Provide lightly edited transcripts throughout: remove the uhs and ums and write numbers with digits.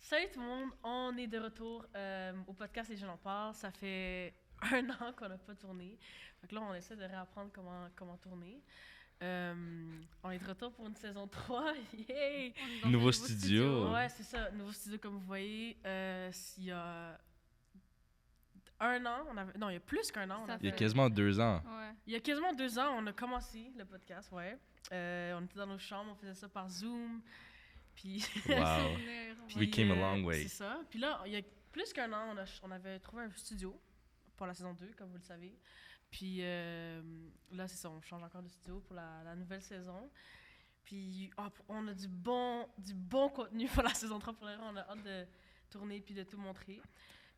Salut tout le monde, on est de retour au podcast Les Jeunes en parlent. Ça fait 1 an qu'on n'a pas tourné. Donc là, on essaie de réapprendre comment tourner. On est de retour pour une saison 3. Yay! On est dans Nouveau un studio. Ouais, c'est ça, nouveau studio comme vous voyez. Il y a 1 an, non, il y a plus qu'1 an. Ça Il y a fait- quasiment 2 ans. Ouais. Il y a quasiment 2 ans, on a commencé le podcast, ouais. On était dans nos chambres, on faisait ça par Zoom. Puis... Wow. Souvenir, Puis, We came a long way. C'est ça. Puis là, il y a plus qu'1 an, on avait trouvé un studio pour la saison 2, comme vous le savez. Puis là, c'est ça, on change encore de studio pour la nouvelle saison. Puis on a du bon contenu pour la saison 3. Pour l'instant, on a hâte de tourner puis de tout montrer.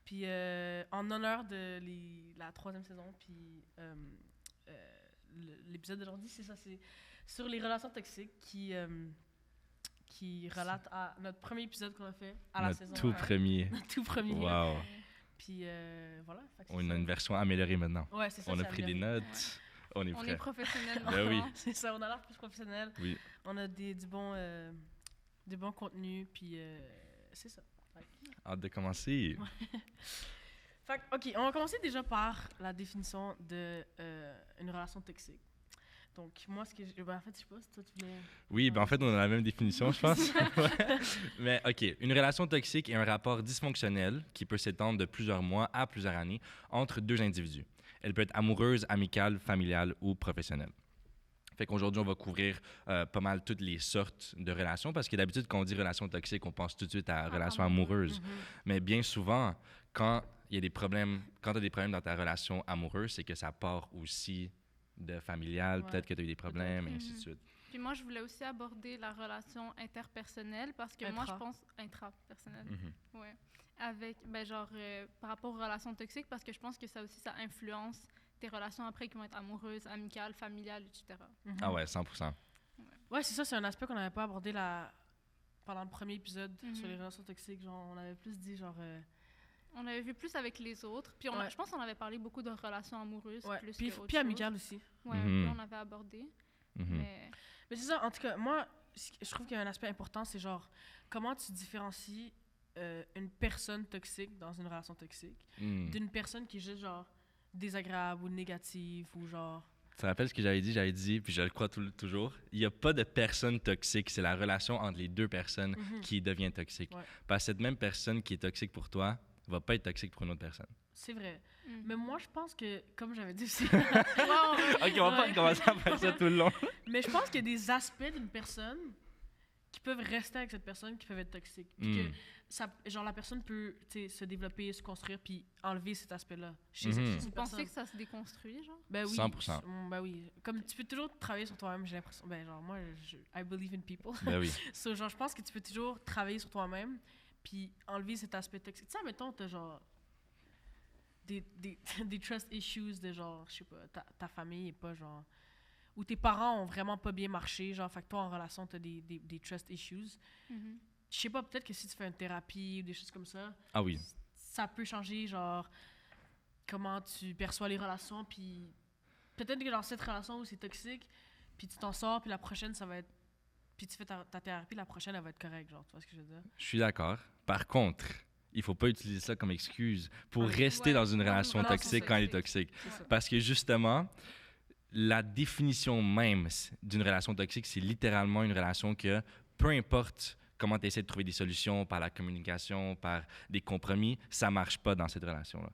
Puis en honneur de la 3e saison, puis l'épisode d'aujourd'hui, c'est ça, c'est sur les relations toxiques qui relate à notre premier épisode qu'on a fait à la Notre saison tout 1. premier. Notre tout premier. Wow. Puis voilà. Fait que c'est On a ça. une version améliorée maintenant. Ouais, c'est ça. On a c'est pris des amélioré. notes. On est On est prêt. professionnels Ben oui. maintenant. C'est ça, on a l'air plus professionnel. Oui. On a du bon contenu, puis c'est ça. Hâte de commencer. Fait que, OK, on va commencer déjà par la définition de une relation toxique. Donc, moi, en fait, je sais pas si toi, tu voulais... Oui, ben en fait, on a la même définition, je pense. Ouais. Mais OK, une relation toxique est un rapport dysfonctionnel qui peut s'étendre de plusieurs mois à plusieurs années entre deux individus. Elle peut être amoureuse, amicale, familiale ou professionnelle. Fait qu'aujourd'hui, on va couvrir pas mal toutes les sortes de relations parce que d'habitude, quand on dit relation toxique, on pense tout de suite à relation amoureuse. Mais bien souvent, quand il y a des problèmes, quand tu as des problèmes dans ta relation amoureuse, c'est que ça part aussi de familial, Ouais. peut-être que tu as eu des problèmes, et ainsi de Mhm. suite. Puis moi, je voulais aussi aborder la relation interpersonnelle parce que moi, je pense intrapersonnelle. Mhm. Ouais. Avec, ben genre, par rapport aux relations toxiques, parce que je pense que ça aussi, ça influence tes relations après qui vont être amoureuses, amicales, familiales, etc. Ah ouais, 100%. Ouais, c'est ça, c'est un aspect qu'on n'avait pas abordé pendant le premier épisode Mhm. sur les relations toxiques. Genre, on avait plus dit, genre... On avait vu plus avec les autres. Puis Ouais. je pense qu'on avait parlé beaucoup de relations amoureuses ouais. plus Puis, que autre puis chose. amicales aussi. Ouais, Mhm. puis on avait abordé. Mhm. Mais Mais c'est ça, en tout cas, moi, je trouve qu'il y a un aspect important, c'est genre, comment tu différencies une personne toxique dans une relation toxique Mm. d'une personne qui est juste, genre, désagréable ou négative ou genre... Tu te rappelles ce que j'avais dit, puis je le crois toujours, il n'y a pas de personne toxique, c'est la relation entre les deux personnes Mhm. qui devient toxique. Ouais. Parce que cette même personne qui est toxique pour toi va pas être toxique pour une autre personne. C'est vrai. Mhm. Mais moi, je pense que, comme j'avais dit aussi, OK, on va pas Ouais. commencer à faire ça tout le long. mais je pense qu'il y a des aspects d'une personne qui peuvent rester avec cette personne qui peuvent être toxiques. Puis que Mm. genre, la personne peut, tu sais, se développer, se construire, puis enlever cet aspect-là chez Mhm. cette Vous pensez personne. que ça se déconstruit, genre? Ben oui. 100%. Ben oui. Comme tu peux toujours travailler sur toi-même, j'ai l'impression. Ben genre, moi, I believe in people. Ben oui. So, genre, je pense que tu peux toujours travailler sur toi-même, puis enlever cet aspect toxique. Tu sais, mettons, t'as genre des trust issues de genre, je sais pas, ta famille est pas genre. Ou tes parents ont vraiment pas bien marché, genre, fait que toi en relation, t'as des trust issues. Mhm. Je sais pas, peut-être que si tu fais une thérapie ou des choses comme ça, Ah oui. ça peut changer, genre, comment tu perçois les relations, puis peut-être que dans cette relation où c'est toxique, puis tu t'en sors, puis la prochaine, ça va être. Puis tu fais ta thérapie, la prochaine, elle va être correcte, genre, tu vois ce que je veux dire? Je suis d'accord. Par contre, il faut pas utiliser ça comme excuse pour Ouais. rester Ouais, dans une dans une relation relation toxique quand elle est toxique. toxique. C'est ça. Parce que justement, la définition même d'une relation toxique, c'est littéralement une relation que, peu importe comment tu essaies de trouver des solutions par la communication, par des compromis, ça marche pas dans cette relation-là.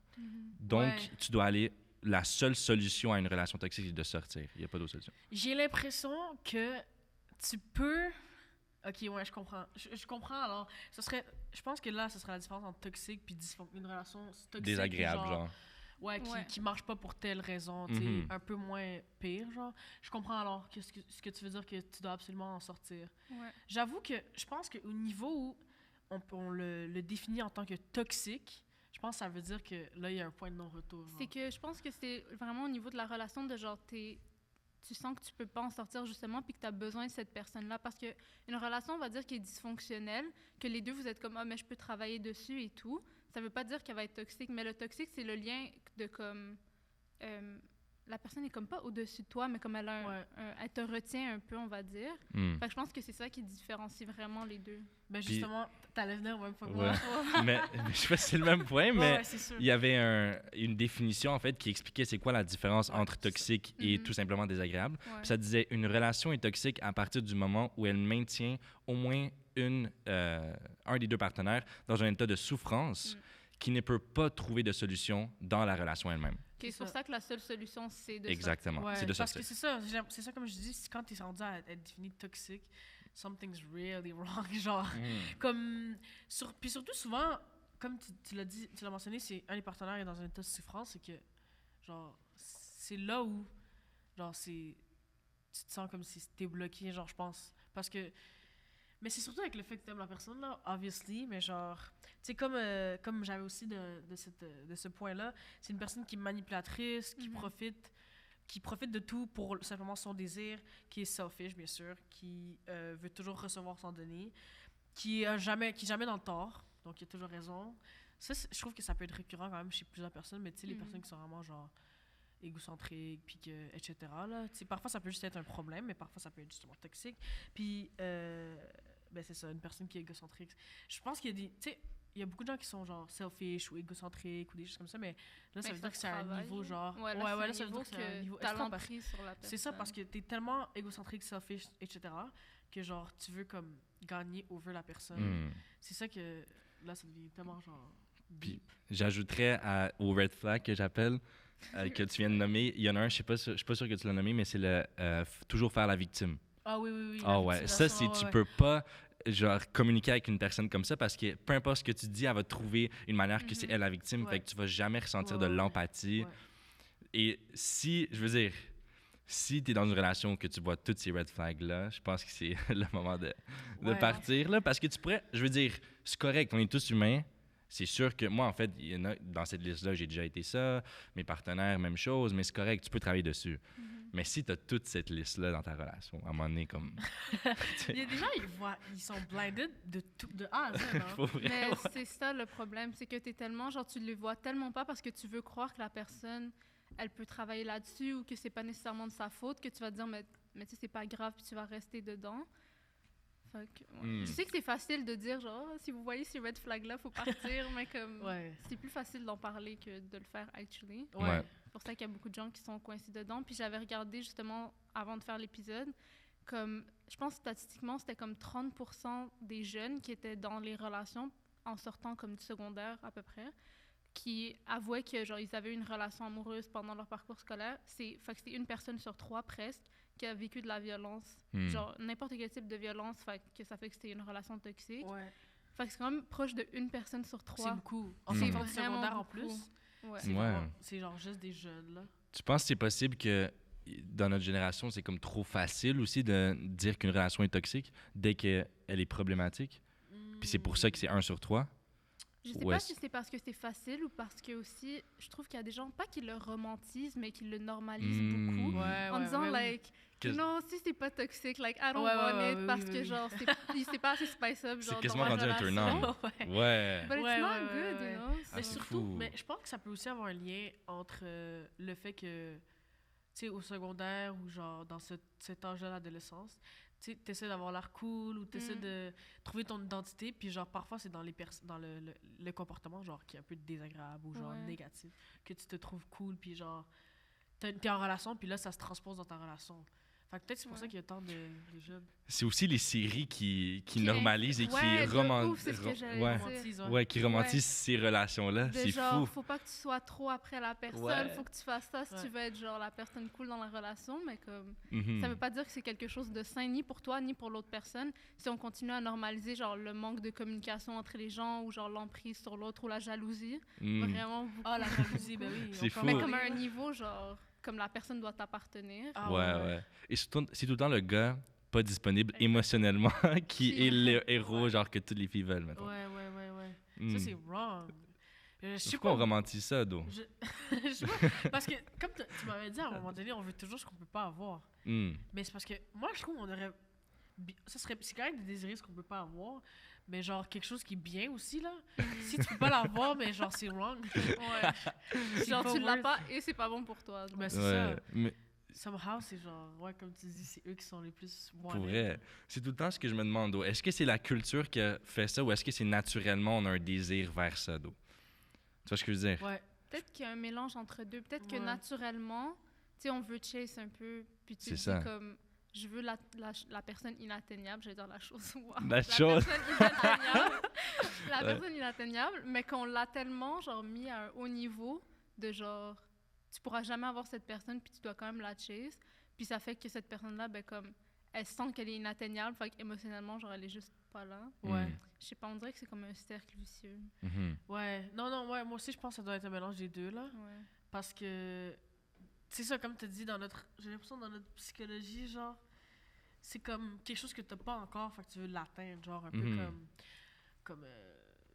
Donc, Ouais. tu dois aller... La seule solution à une relation toxique, c'est de sortir. Il n'y a pas d'autre solution. J'ai l'impression que tu peux. Ok, ouais, je comprends. Je comprends alors. Je pense que là, ce serait la différence entre toxique puis une relation toxique. Désagréable, genre. Ouais, Ouais. qui marche pas pour telle raison, tu sais, Mhm. un peu moins pire, genre. Je comprends alors ce que tu veux dire que tu dois absolument en sortir. Ouais. J'avoue que je pense qu'au niveau où on le définit en tant que toxique, je pense que ça veut dire que là, il y a un point de non-retour. genre. C'est que je pense que c'est vraiment au niveau de la relation de genre, tu sens que tu peux pas en sortir justement puis que tu as besoin de cette personne-là. Parce que une relation, on va dire, qui est dysfonctionnelle, que les deux, vous êtes comme « Ah, mais je peux travailler dessus et tout », ça veut pas dire qu'elle va être toxique. Mais le toxique, c'est le lien de comme... la personne est comme pas au-dessus de toi, mais comme elle a elle te retient un peu, on va dire. Fait que je pense que c'est ça qui différencie vraiment les deux. Ben justement, t'allais venir au même point que Ouais. moi. mais je sais pas si c'est le même point, mais c'est sûr. il y avait une définition, en fait, qui expliquait c'est quoi la différence entre toxique et tout simplement désagréable. Ouais. Puis ça disait, une relation est toxique à partir du moment où elle maintient au moins un des deux partenaires dans un état de souffrance qui ne peut pas trouver de solution dans la relation elle-même. C'est pour ça que la seule solution, c'est de Exactement, Ouais, c'est de parce sortir. que c'est ça comme je dis, c'est quand t'es rendu à être défini toxique, something's really wrong, genre, comme, puis surtout souvent, comme tu l'as dit, tu l'as mentionné, c'est un des partenaires est dans un état de souffrance, c'est que, genre, c'est là où, genre, tu te sens comme si t'es bloqué, genre, je pense, parce que, mais c'est surtout avec le fait que t'aimes la personne, là, obviously, mais genre, tu sais, comme j'avais aussi de ce point-là, c'est une personne qui est manipulatrice, qui profite de tout pour simplement son désir, qui est selfish, bien sûr, qui veut toujours recevoir sans donner, qui est jamais dans le tort, donc il a toujours raison. Ça, je trouve que ça peut être récurrent quand même chez plusieurs personnes, mais tu sais, les personnes qui sont vraiment, genre, égocentriques, puis que, etc., là, tu sais, parfois ça peut juste être un problème, mais parfois ça peut être justement toxique. Puis, ben c'est ça, une personne qui est égocentrique. Je pense qu'il y a des, tu sais, il y a beaucoup de gens qui sont genre selfish ou égocentriques ou des choses comme ça, mais là, ça veut dire que c'est un niveau genre. Ouais, là, ça veut dire que c'est un niveau extra l'emprise sur la personne. C'est ça, parce que t'es tellement égocentrique, selfish, etc., que genre, tu veux comme gagner over la personne. C'est ça que là, ça devient tellement genre. Puis j'ajouterais au red flag que j'appelle, que tu viens de nommer, il y en a un, je suis pas sûr que tu l'as nommé, mais c'est le toujours faire la victime. Ah oui. Ah ouais, ça, c'est tu peux pas genre communiquer avec une personne comme ça parce que peu importe ce que tu dis, elle va trouver une manière que c'est elle la victime, fait que tu vas jamais ressentir de l'empathie. Et si, je veux dire, si tu es dans une relation où que tu vois tous ces red flags-là, je pense que c'est le moment de partir, là, parce que tu pourrais, je veux dire, c'est correct, on est tous humains. C'est sûr que moi, en fait, il y en a dans cette liste-là, j'ai déjà été ça, mes partenaires, même chose, mais c'est correct, tu peux travailler dessus. Mais si tu as toute cette liste-là dans ta relation, à un moment donné, comme... Il y a des gens, ils sont blinded de tout, de A à Z. Hein? Mais c'est ça le problème, c'est que tu es tellement, genre, tu les vois tellement pas parce que tu veux croire que la personne, elle peut travailler là-dessus ou que c'est pas nécessairement de sa faute, que tu vas te dire, mais tu sais, c'est pas grave, puis tu vas rester dedans. Fait que, Je sais que c'est facile de dire, genre, si vous voyez ces red flags-là, faut partir, mais comme, c'est plus facile d'en parler que de le faire, actually. C'est pour ça qu'il y a beaucoup de gens qui sont coincés dedans. Puis j'avais regardé, justement, avant de faire l'épisode, comme, je pense statistiquement, c'était comme 30% des jeunes qui étaient dans les relations en sortant comme du secondaire, à peu près, qui avouaient que, genre, ils avaient une relation amoureuse pendant leur parcours scolaire. Fait que c'est une personne sur 3, presque, qui a vécu de la violence, genre n'importe quel type de violence, fait que ça fait que c'était une relation toxique. Fait que c'est quand même proche de une personne sur 3. C'est beaucoup. En sortant du secondaire en plus. C'est genre juste des jeunes, là. Tu penses que c'est possible que dans notre génération, c'est comme trop facile aussi de dire qu'une relation est toxique dès qu'elle est problématique? Puis c'est pour ça que c'est 1 sur 3? Je sais pas si c'est parce que c'est facile ou parce que aussi, je trouve qu'il y a des gens, pas qui le romantisent, mais qui le normalisent beaucoup. En disant, like, non, si c'est pas toxique, like, I don't want it, parce que, genre, c'est pas assez spice up, genre, c'est quasiment rendu un turn-on. But it's not good, you know? Mais surtout, mais je pense que ça peut aussi avoir un lien entre le fait que, tu sais, au secondaire ou, genre, dans cet âge de l'adolescence, tu essaies d'avoir l'air cool ou tu essaies de trouver ton identité, puis genre parfois c'est dans le comportement genre qui est un peu désagréable ou genre négatif que tu te trouves cool, puis genre t'es en relation, puis là ça se transpose dans ta relation. Fait que peut-être c'est pour ça qu'il y a tant de jeunes. C'est aussi les séries qui normalisent et qui romantisent ces relations-là. C'est fou. Faut pas que tu sois trop après la personne. Faut que tu fasses ça si tu veux être genre la personne cool dans la relation. Mais comme ça veut pas dire que c'est quelque chose de sain ni pour toi ni pour l'autre personne. Si on continue à normaliser genre le manque de communication entre les gens ou genre l'emprise sur l'autre ou la jalousie. Vraiment beaucoup. Ah, la jalousie, ben oui. C'est fou. Mais comme à un niveau genre comme la personne doit t'appartenir. Et c'est tout le temps le gars pas disponible émotionnellement qui est le héros genre que toutes les filles veulent, mettons. Ça, c'est wrong. Je sais pas, on romantise ça, Do. Je sais pas, parce que comme tu m'avais dit, à un moment donné, on veut toujours ce qu'on peut pas avoir. Mais c'est parce que moi, je trouve qu'on aurait... c'est quand même des désirs qu'on peut pas avoir, mais genre quelque chose qui est bien aussi, là. Si tu peux pas l'avoir, mais genre c'est wrong. Ouais. Genre, tu l'as pas et c'est pas bon pour toi. Ben, c'est Ouais, ça. mais Somehow, c'est genre, ouais, comme tu dis, c'est eux qui sont les plus pour wanted. vrai, c'est tout le temps ce que je me demande. Do. Est-ce que c'est la culture qui a fait ça ou est-ce que c'est naturellement on a un désir vers ça? Do? Tu vois ce que je veux dire? Ouais. Peut-être qu'il y a un mélange entre deux. Peut-être que Ouais. naturellement, tu sais, on veut chase un peu, puis tu C'est te dis ça. comme, je veux la personne inatteignable, j'allais dire la chose. Wow. La chose. Personne inatteignable. La Ouais. personne inatteignable, mais qu'on l'a tellement, genre, mis à un haut niveau de genre, tu pourras jamais avoir cette personne, puis tu dois quand même la chase. Puis ça fait que cette personne-là, ben, comme, elle sent qu'elle est inatteignable, fait qu'émotionnellement, genre, elle est juste pas là. Ouais. Je sais pas, on dirait que c'est comme un cercle vicieux. Mhm. Ouais. Non, ouais, moi aussi, je pense que ça doit être un mélange des deux, là. Ouais. Parce que, c'est ça, comme tu as dit, j'ai l'impression dans notre psychologie, genre, c'est comme quelque chose que t'as pas encore, fait que tu veux l'atteindre, genre, un peu Mhm. comme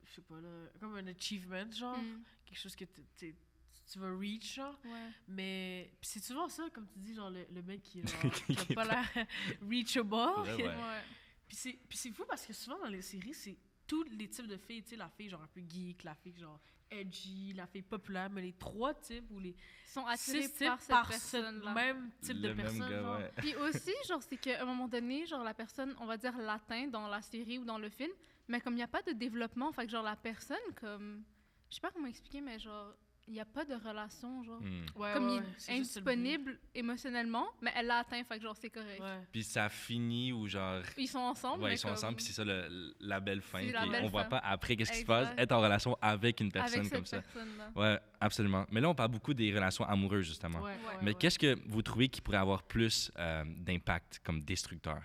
je sais pas, là, comme un achievement, genre, Mm. quelque chose que tu veux reach, genre. Ouais. Mais pis c'est souvent ça, comme tu dis, genre, le mec qui, genre, Qui qui est a pas l'air reachable. Ouais, ouais. Ouais. Puis c'est fou parce que souvent dans les séries, c'est tous les types de filles, tu sais, la fille genre un peu geek, la fille genre edgy, la fille populaire, mais les trois types ou les Ils sont attirés 6 types par cette par ce personne-là. même type Le de même personne, gars, genre. ouais. Puis aussi, genre, c'est qu'à un moment donné, genre, la personne, on va dire, l'atteint dans la série ou dans le film, mais comme il n'y a pas de développement, fait que, genre, la personne, comme... Je sais pas comment expliquer, mais genre, il n'y a pas de relation, genre. Hmm. Ouais, Comme ouais, il ouais, c'est est juste le but. indisponible émotionnellement, mais elle l'a atteint, fait que, genre, c'est correct. Ouais. Puis ça finit ou genre. Ils sont ensemble, Ouais, mais ils sont comme... ensemble, puis c'est ça la belle fin. C'est la Puis belle on voit fin. pas après qu'est-ce qui se Exact. passe, être en relation avec une personne avec comme cette ça. personne-là. Ouais, absolument. Mais là, on parle beaucoup des relations amoureuses, justement. Ouais, Ouais. ouais, Mais ouais. qu'est-ce que vous trouvez qui pourrait avoir plus d'impact comme destructeur?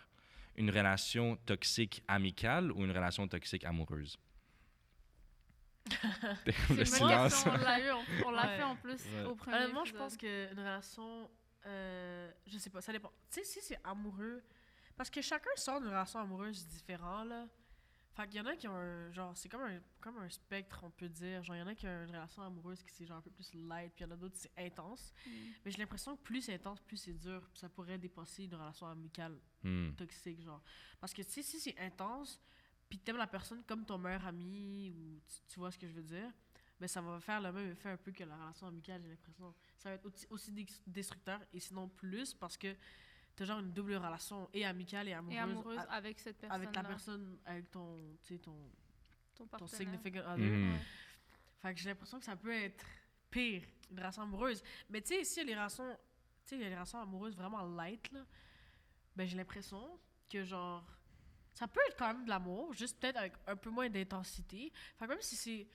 Une relation toxique amicale ou une relation toxique amoureuse? Le C'est une bonne silence. question, on l'a eu, on l'a Ouais. fait en plus Ouais. au premier Honnêtement, je épisode. pense qu'une relation, je sais pas, ça dépend. Tu sais, si c'est amoureux, parce que chacun sort d'une relation amoureuse différente, là. Fait qu'il y en a qui ont un, genre, c'est comme un spectre, on peut dire. Genre, il y en a qui ont une relation amoureuse qui c'est genre un peu plus light, puis il y en a d'autres qui c'est intense. Mm. Mais j'ai l'impression que plus c'est intense, plus c'est dur, puis ça pourrait dépasser une relation amicale Hmm. toxique, genre. Parce que, tu sais, si c'est intense, puis t'aimes la personne comme ton meilleur ami, ou tu vois ce que je veux dire, ben ça va faire le même effet un peu que la relation amicale, j'ai l'impression. Ça va être aussi destructeur, et sinon plus, parce que t'as genre une double relation, et amicale et amoureuse, Et amoureuse a- avec cette personne-là. avec la personne, avec ton, tu sais, ton Ton partenaire. significant other. Mhm. Ouais. Fait que j'ai l'impression que ça peut être pire, une relation amoureuse. Mais tu sais, ici, il y a les relations, tu sais, il y a les relations amoureuses vraiment light, là. Ben, j'ai l'impression que, genre, ça peut être quand même de l'amour, juste peut-être avec un peu moins d'intensité. Fait que même si c'est.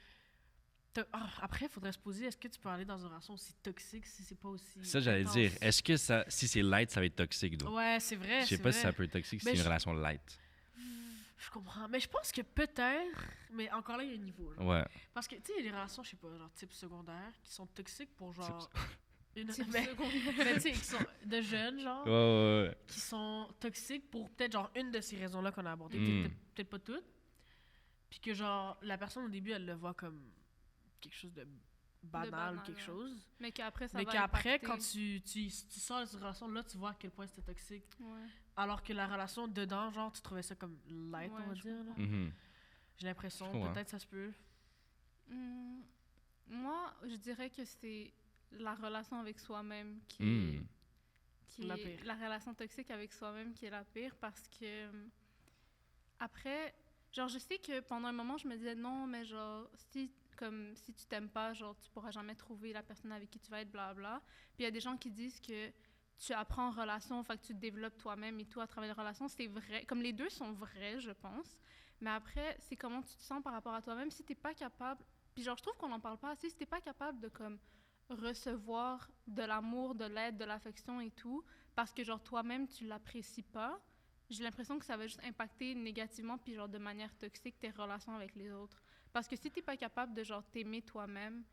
Après, il faudrait se poser, est-ce que tu peux aller dans une relation aussi toxique si c'est pas aussi. Ça, j'allais intense? dire. Est-ce que ça, si c'est light, ça va être toxique, donc? Ouais, c'est vrai. Je sais c'est pas si vrai. ça peut être toxique si Mais c'est une je- relation light. Je comprends. Mais je pense que peut-être. Mais encore là, il y a un niveau. Genre. Ouais. Parce que, tu sais, il y a des relations, je sais pas, genre type secondaire, qui sont toxiques pour genre. Une... Type mais, secondaire. mais tu sais, qui sont de jeunes, genre. Ouais, ouais, ouais. Qui sont toxiques pour peut-être genre une de ces raisons-là qu'on a abordées, Mm. peut-être pas toutes. Puis que genre la personne au début elle le voit comme quelque chose de banal, banal, ou quelque ouais. chose. Mais qu'après, ça Mais va qu'après, impacter. quand tu sors de cette relation-là, tu vois à quel point c'était toxique. Ouais. Alors que la relation dedans, genre, tu trouvais ça comme light, Ouais, on va je dire. là. Mhm. J'ai l'impression, Je comprends. peut-être ça se peut. Moi, je dirais que c'est la relation avec soi-même qui, Mm. qui La est pire. la relation toxique avec soi-même qui est la pire parce que après, genre je sais que pendant un moment je me disais non mais genre si tu t'aimes pas genre tu pourras jamais trouver la personne avec qui tu vas être blabla. Puis il y a des gens qui disent que tu apprends en relation, fait que tu te développes toi-même et tout à travers les relations, c'est vrai. Comme les deux sont vrais, je pense. Mais après, c'est comment tu te sens par rapport à toi-même. Si t'es pas capable, puis genre je trouve qu'on en parle pas assez, si t'es pas capable de comme recevoir de l'amour, de l'aide, de l'affection et tout, parce que genre toi-même tu l'apprécies pas, j'ai l'impression que ça va juste impacter négativement puis genre de manière toxique tes relations avec les autres. Parce que si t'es pas capable de genre t'aimer toi-même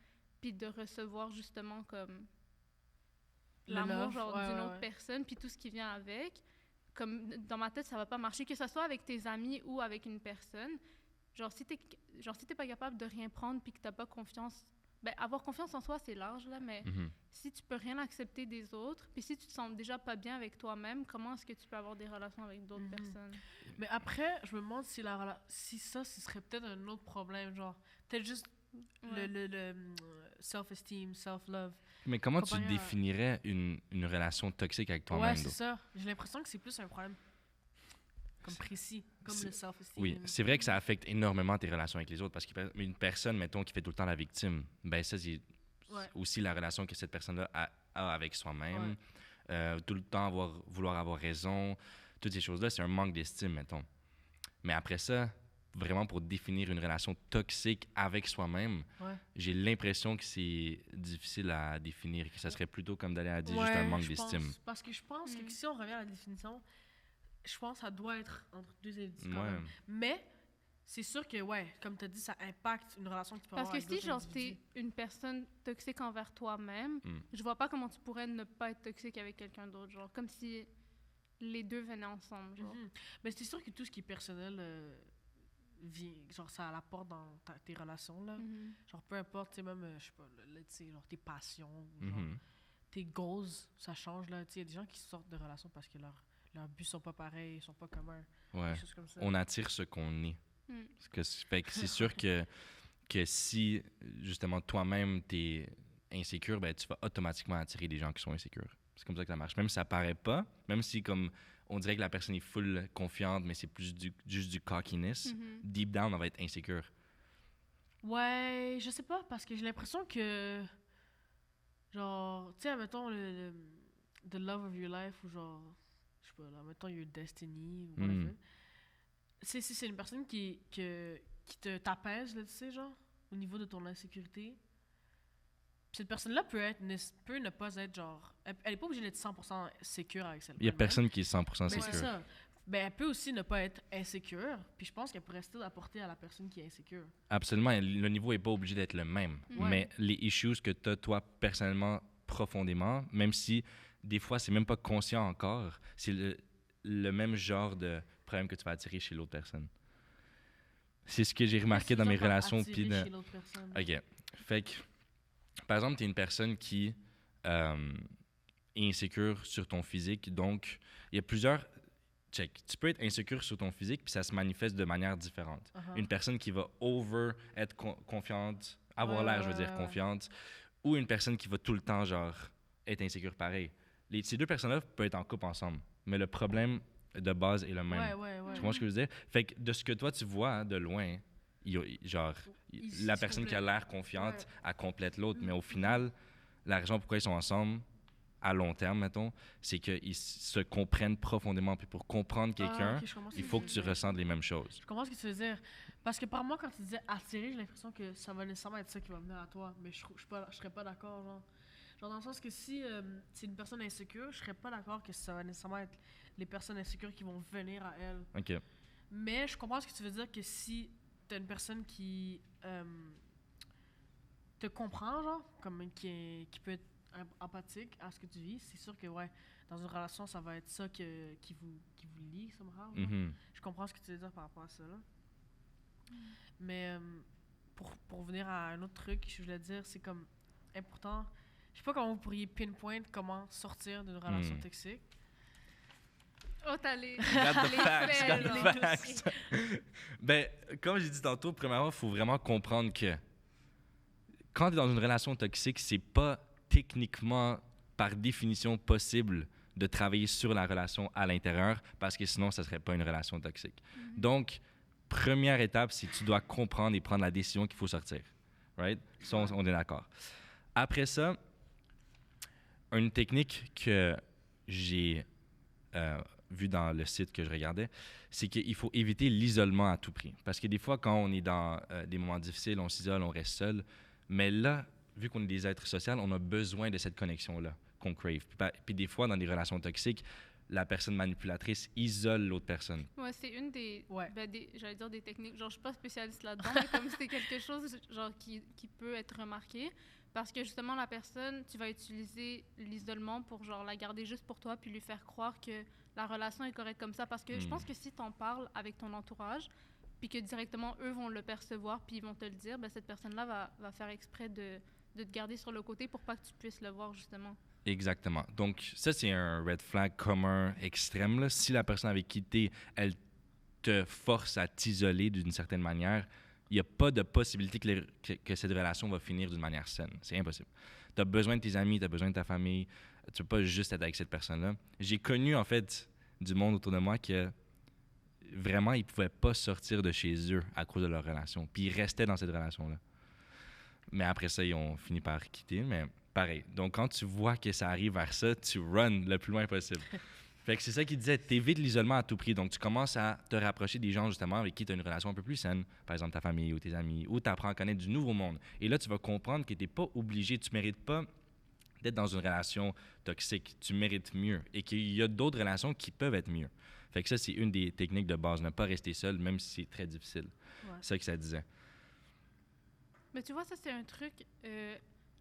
puis de recevoir justement comme Le l'amour love, genre ouais, d'une ouais, autre ouais. personne puis tout ce qui vient avec, comme dans ma tête ça va pas marcher, que ce soit avec tes amis ou avec une personne. Genre si t'es pas capable de rien prendre puis que t'as pas confiance Ben, avoir confiance en soi, c'est large, là, mais Mhm. si tu peux rien accepter des autres, puis si tu te sens déjà pas bien avec toi-même, comment est-ce que tu peux avoir des relations avec d'autres Mhm. personnes? Mais après, je me demande si, si ça, ce serait peut-être un autre problème. Genre, peut-être juste Ouais. le self-esteem, self-love. Mais comment tu Comparé à- définirais une relation toxique avec Ouais, toi-même? c'est though? ça. J'ai l'impression que c'est plus un problème comme précis, comme C'est- le self-esteem. Oui, c'est vrai que ça affecte énormément tes relations avec les autres parce qu'une personne, mettons, qui fait tout le temps la victime, ben ça, c'est Ouais. aussi la relation que cette personne-là a avec soi-même. Ouais. Tout le temps vouloir avoir raison, toutes ces choses-là, c'est un manque d'estime, mettons. Mais après ça, vraiment pour définir une relation toxique avec soi-même, Ouais. j'ai l'impression que c'est difficile à définir, que ça serait plutôt comme d'aller à dire juste un Ouais, manque je d'estime. pense. Parce que je pense que si on revient à la définition, je pense que ça doit être entre deux individus quand Ouais. même. Mais c'est sûr que, ouais, comme tu as dit, ça impacte une relation que tu peux Parce avoir que avec si, d'autres genre, individus. t'es une personne toxique envers toi-même, Mm. je vois pas comment tu pourrais ne pas être toxique avec quelqu'un d'autre, genre, comme si les deux venaient ensemble, genre. Mhm. Mais c'est sûr que tout ce qui est personnel vient, genre, ça l'apporte dans tes relations, là. Mhm. Genre, peu importe, tu sais, même, je sais pas, tu sais, genre, tes passions, ou genre, Mhm. tes goals, ça change, là. Tu sais, il y a des gens qui sortent de relations parce que leurs buts sont pas pareils, ils sont pas communs, Ouais. des choses comme ça. On attire ce qu'on est. Mm. Fait que c'est sûr que si, justement, toi-même, t'es insécure, ben, tu vas automatiquement attirer des gens qui sont insécures. C'est comme ça que ça marche. Même si ça paraît pas, même si, comme, on dirait que la personne est full confiante, mais c'est plus juste du cockiness, Mhm. deep down, on va être insécure. Ouais, je sais pas, parce que j'ai l'impression que, genre, tu sais, mettons, the love of your life, ou genre, je sais pas, là, mettons, your destiny, ou whatever. C'est une personne qui t'apaise, là, tu sais, genre, au niveau de ton insécurité. Puis cette personne-là peut ne pas être, genre, elle est pas obligée d'être 100% sécure avec celle-là. Il y a personne qui est 100% Mais c'est sécure. ça. Ben, elle peut aussi ne pas être insécure, puis je pense qu'elle pourrait still apporter à la personne qui est insécure. Absolument, le niveau n'est pas obligé d'être le même. Ouais. Mais les issues que tu as, toi, personnellement, profondément, même si des fois, c'est même pas conscient encore, c'est le même genre de problème que tu vas attirer chez l'autre personne. C'est ce que j'ai remarqué dans mes relations. Puis Puis chez l'autre personne. OK. Fait que, par exemple, tu es une personne qui est insécure sur ton physique. Donc, il y a plusieurs... Check. Tu peux être insécure sur ton physique, puis ça se manifeste de manière différente. Uh-huh. Une personne qui va être confiante, avoir Ouais, l'air, je veux ouais, dire, ouais. confiante, ou une personne qui va tout le temps, genre, être insécure pareil. Ces deux personnes-là peuvent être en couple ensemble, mais le problème de base est le même. Ouais. Tu comprends ce que je veux dire? Fait que de ce que toi, tu vois de loin, genre, la se personne qui a complètent. l'air confiante, Ouais. elle complète l'autre, mais au Mhm. final, la raison pourquoi ils sont ensemble, à long terme, mettons, c'est qu'ils se comprennent profondément. Puis pour comprendre quelqu'un, Ah, ok, je comprends ce il que faut tu que veux tu dire. ressentes les mêmes choses. Je comprends ce que tu veux dire. Parce que par moi, quand tu disais attirer, j'ai l'impression que ça va nécessairement être ça qui va venir à toi. Mais je serais pas d'accord, genre. Genre dans le sens que si c'est une personne insécure, je serais pas d'accord que ça va nécessairement être les personnes insécures qui vont venir à elle. OK. Mais je comprends ce que tu veux dire, que si t'as une personne qui te comprend, genre, comme qui peut être empathique à ce que tu vis, c'est sûr que, ouais, dans une relation, ça va être ça qui vous lie, somehow. genre. Mhm. Je comprends ce que tu veux dire par rapport à ça, là. Mais pour venir à un autre truc que je voulais dire, c'est comme important. Je sais pas comment vous pourriez pinpoint comment sortir d'une relation toxique. Oh, t'as les, Got the les facts, faits, got the genre. facts. Ben, comme j'ai dit tantôt, premièrement, il faut vraiment comprendre que quand tu es dans une relation toxique, c'est pas techniquement, par définition, possible de travailler sur la relation à l'intérieur parce que sinon, ça serait pas une relation toxique. Donc, première étape, c'est que tu dois comprendre et prendre la décision qu'il faut sortir. Right? Ça, on est d'accord. Après ça, une technique que j'ai vue dans le site que je regardais, c'est qu'il faut éviter l'isolement à tout prix. Parce que des fois, quand on est dans des moments difficiles, on s'isole, on reste seul. Mais là, vu qu'on est des êtres sociaux, on a besoin de cette connexion-là qu'on crave. Puis des fois, dans des relations toxiques, la personne manipulatrice isole l'autre personne. Ouais, c'est une des, Ouais. j'allais dire des techniques. Genre, je suis pas spécialiste là-dedans, mais comme c'est quelque chose genre qui peut être remarqué, parce que justement la personne, tu vas utiliser l'isolement pour genre la garder juste pour toi, puis lui faire croire que la relation est correcte comme ça. Parce que je pense que si t'en parles avec ton entourage, puis que directement, eux vont le percevoir, puis ils vont te le dire, ben, cette personne-là va faire exprès de te garder sur le côté pour pas que tu puisses le voir, justement. Exactement. Donc, ça, c'est un red flag commun extrême. Là. Si la personne avec qui tu es, elle te force à t'isoler d'une certaine manière, il n'y a pas de possibilité que cette relation va finir d'une manière saine. C'est impossible. Tu as besoin de tes amis, tu as besoin de ta famille. Tu ne peux pas juste être avec cette personne-là. J'ai connu, en fait, du monde autour de moi que vraiment, ils ne pouvaient pas sortir de chez eux à cause de leur relation. Puis ils restaient dans cette relation-là. Mais après ça, ils ont fini par quitter. Mais pareil. Donc, quand tu vois que ça arrive vers ça, tu runs le plus loin possible. Fait que c'est ça qu'il disait, t'évites l'isolement à tout prix. Donc, tu commences à te rapprocher des gens, justement, avec qui tu as une relation un peu plus saine. Par exemple, ta famille ou tes amis. Ou tu apprends à connaître du nouveau monde. Et là, tu vas comprendre que tu n'es pas obligé, tu ne mérites pas d'être dans une relation toxique. Tu mérites mieux. Et qu'il y a d'autres relations qui peuvent être mieux. Fait que ça, c'est une des techniques de base. Ne pas rester seul, même si c'est très difficile. Ouais. C'est ça que ça disait. Mais tu vois, ça, c'est un truc,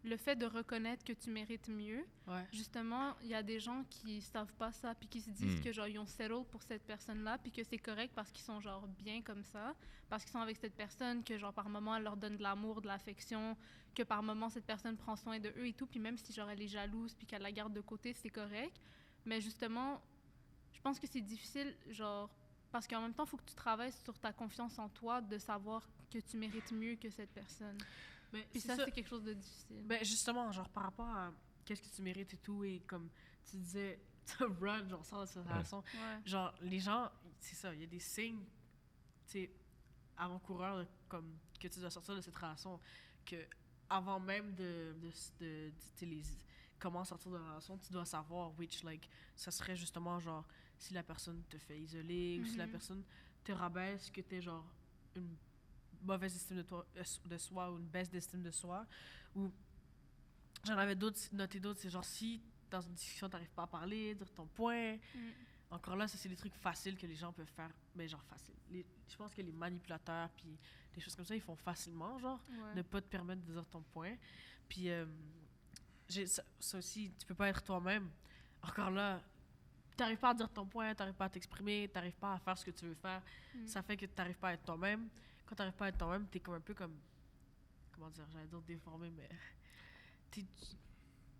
le fait de reconnaître que tu mérites mieux. Ouais. Justement, il y a des gens qui savent pas ça, puis qui se disent que, genre, ils ont settle pour cette personne-là, puis que c'est correct parce qu'ils sont, genre, bien comme ça, parce qu'ils sont avec cette personne, que, genre, par moment, elle leur donne de l'amour, de l'affection, que par moment, cette personne prend soin de eux et tout, puis même si, genre, elle est jalouse, puis qu'elle la garde de côté, c'est correct. Mais justement, je pense que c'est difficile, genre, parce qu'en même temps, il faut que tu travailles sur ta confiance en toi, de savoir que tu mérites mieux que cette personne. Mais Puis ça, c'est quelque chose de difficile. Ben justement, genre par rapport à qu'est-ce que tu mérites et tout, et comme tu disais, run, genre sors de cette relation. Ouais. Genre, les gens, c'est ça, il y a des signes, tu sais, avant-coureurs, comme que tu dois sortir de cette relation, que avant même tu sais, comment sortir de la relation, tu dois savoir which, like, ça serait justement genre, si la personne te fait isoler, ou si la personne te rabaisse, que t'es genre une mauvaise estime de soi ou une baisse d'estime de soi, ou j'en avais noté d'autres, c'est genre si dans une discussion t'arrives pas à parler, dire ton point, encore là, ça c'est des trucs faciles que les gens peuvent faire, mais genre facile. Je pense que les manipulateurs puis des choses comme ça, ils font facilement, genre, ne pas te permettre de dire ton point. Puis ça aussi, tu peux pas être toi-même. Encore là, t'arrives pas à dire ton point, t'arrives pas à t'exprimer, t'arrives pas à faire ce que tu veux faire. Ça fait que t'arrives pas à être toi-même. Quand t'arrives pas à être toi-même, t'es comme un peu comme... Comment dire? J'allais dire déformé, mais...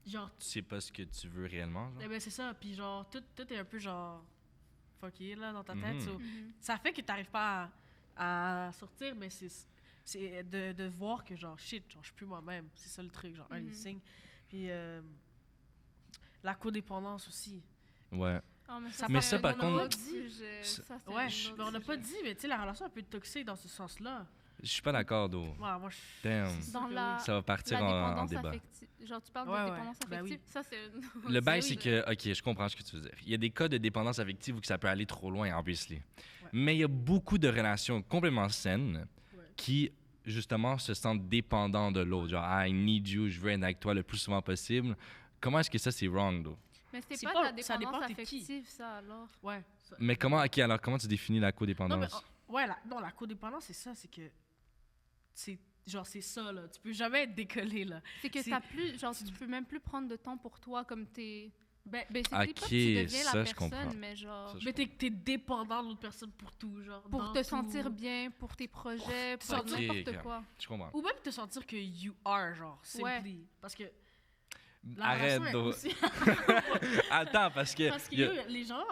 genre... Tu sais pas ce que tu veux réellement, genre? Eh ben c'est ça, puis genre, tout est un peu genre... fucké, là, dans ta tête. So, ça fait que t'arrives pas à sortir, mais c'est de voir que genre, shit, genre, je suis plus moi-même. C'est ça le truc, genre, un des signes. Puis la codépendance aussi. Ouais. Oh, Mais ça, par on a contre... pas dit. Ouais, mais on n'a pas dit, mais tu sais, la relation est un peu toxique dans ce sens-là. Je suis pas d'accord, d'eau. Ouais, moi, Damn. Dans la, Ça va partir la en dépendance débat. affective. Genre, tu parles Ouais, de ouais. dépendance Ben affective. oui. Ça, c'est... Le bail, oui. c'est que, OK, je comprends ce que tu veux dire. Il y a des cas de dépendance affective où que ça peut aller trop loin, obviously. Ouais. Mais il y a beaucoup de relations complètement saines qui, justement, se sentent dépendants de l'autre. Genre, I need you, je veux être avec toi le plus souvent possible. Comment est-ce que ça, c'est wrong, though? Mais c'est C'est pas, pas- de la ça dépendance dépend t'es qui. affective, ça, alors. Ouais. Mais comment, OK, alors, comment tu définis la Non, mais codépendance? ouais, la codépendance, c'est ça, c'est que c'est genre c'est ça là, tu peux jamais être décollé là. C'est que t'as plus... Genre, tu peux même plus prendre de temps pour toi comme t'es... Ben, Ben, c'est Ok, pas que tu deviens ça, la je comprends. personne, mais genre... Ça, je mais t'es dépendant de l'autre personne pour tout, genre. Pour dans te tout. sentir bien, pour tes projets, pour sentir- n'importe Ok, quoi. Je comprends. Ou même te sentir que you are, genre, Ouais. simply. Parce que la Arrête, relation est d'eau. aussi- Attends, parce que... Parce que il y a- yo,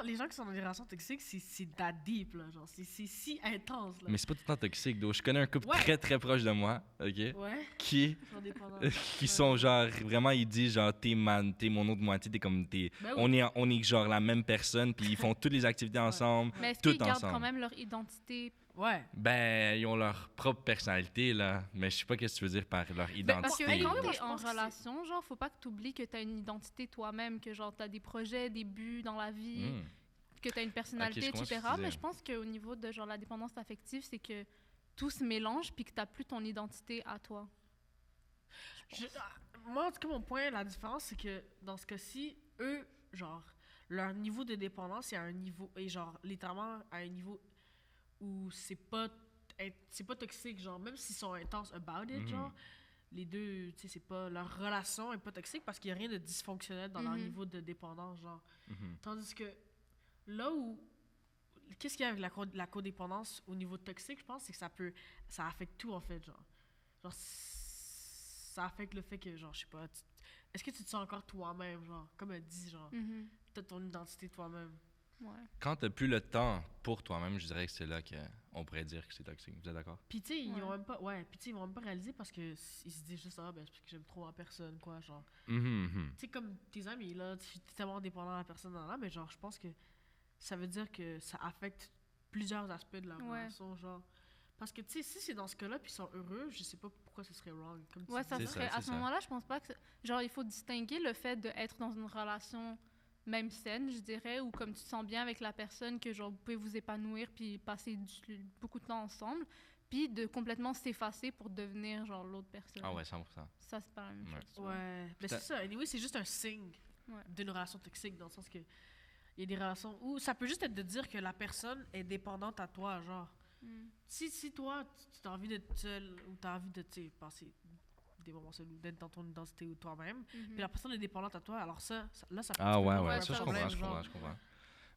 les gens qui sont dans des relations toxiques, c'est that deep, là. Genre, c'est si intense, là. Mais c'est pas tout le temps toxique, d'eau. Je connais un couple Ouais. très, très proche de moi, OK? Ouais, Qui... ils sont dépendants. qui sont genre vraiment ils disent genre t'es mon autre moitié, t'es comme Ben oui. on est genre la même personne, puis ils font toutes les activités ensemble, Mais est-ce tout qu'ils gardent ensemble. quand même leur identité? Ouais. Ben ils ont leur propre personnalité là, mais je sais pas qu'est-ce que tu veux dire par leur identité. Parce que Hey, quand moi, t'es je en pense que c'est- relation, genre, faut pas que t'oublies que t'as une identité toi-même, que genre t'as des projets, des buts dans la vie, Hmm. que t'as une personnalité, Ok, je comprends ce que etc. tu Mais dis. je pense qu'au niveau de genre la dépendance affective, c'est que tout se mélange puis que t'as plus ton identité à toi. Moi, en tout cas, mon point, la différence, c'est que dans ce cas-ci, eux, genre, leur niveau de dépendance est à un niveau, et genre, littéralement, à un niveau où c'est pas toxique, genre, même s'ils sont intenses about it, genre, les deux, tu sais, c'est pas, leur relation est pas toxique parce qu'il y a rien de dysfonctionnel dans leur niveau de dépendance, genre. Mhm. Tandis que là où qu'est-ce qu'il y a avec la codépendance au niveau toxique, je pense, c'est que ça affecte tout, en fait, genre, ça affecte le fait que, genre, je sais pas, est-ce que tu te sens encore toi-même, genre, comme elle dit, genre, t'as ton identité toi-même. Ouais. Quand t'as plus le temps pour toi-même, je dirais que c'est là qu'on pourrait dire que c'est toxique. Vous êtes d'accord? Puis tu sais, ils Ouais. vont même pas, puis tu sais, ils vont même pas réaliser parce que ils se disent juste, ben, c'est parce que j'aime trop la personne, quoi, genre. Tu sais, comme tes amis, là, tu es tellement dépendant de la personne là, mais genre, je pense que ça veut dire que ça affecte plusieurs aspects de la relation, genre. Parce que, tu sais, si c'est dans ce cas-là, puis ils sont heureux, je sais pas pourquoi ce serait wrong. Comme Ouais, ça C'est serait. ça, À c'est ce ça. moment-là, je pense pas que. Genre, il faut distinguer le fait d'être dans une relation même saine, je dirais, ou comme tu te sens bien avec la personne, que genre, vous pouvez vous épanouir puis passer beaucoup de temps ensemble, puis de complètement s'effacer pour devenir, genre, l'autre personne. Ah ouais, 100%. Ça, c'est pas la même Ouais. chose. tu vois. Ouais, mais c'est ça. Anyway, c'est juste un signe d'une relation toxique, dans le sens que il y a des relations où ça peut juste être de dire que la personne est dépendante à toi, genre. Si toi, tu as envie d'être seul ou tu as envie de passer des moments seuls ou d'être dans ton identité ou toi-même, puis la personne est dépendante à toi, alors là, ça peut Ah tu peux ouais, avoir ouais, un ça je problème, comprends, je genre. comprends.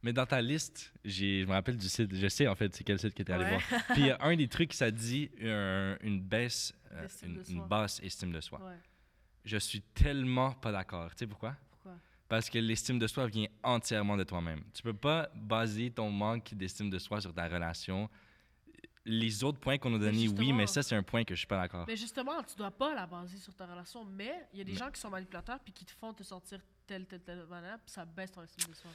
Mais dans ta liste, je me rappelle du site, je sais en fait c'est quel site que tu es allé Ouais. voir. Puis un des trucs, ça dit une baisse, D'estime de une soi. basse estime de soi. Ouais. Je suis tellement pas d'accord. Tu sais pourquoi? Pourquoi? Parce que l'estime de soi vient entièrement de toi-même. Tu peux pas baser ton manque d'estime de soi sur ta relation. Les autres points qu'on a donnés, oui, justement- mais ça, c'est un point que je suis pas d'accord. Mais justement, tu dois pas la baser sur ta relation, mais il y a des Mais- gens qui sont manipulateurs puis qui te font te sentir telle manière, puis ça baisse ton estime de soi.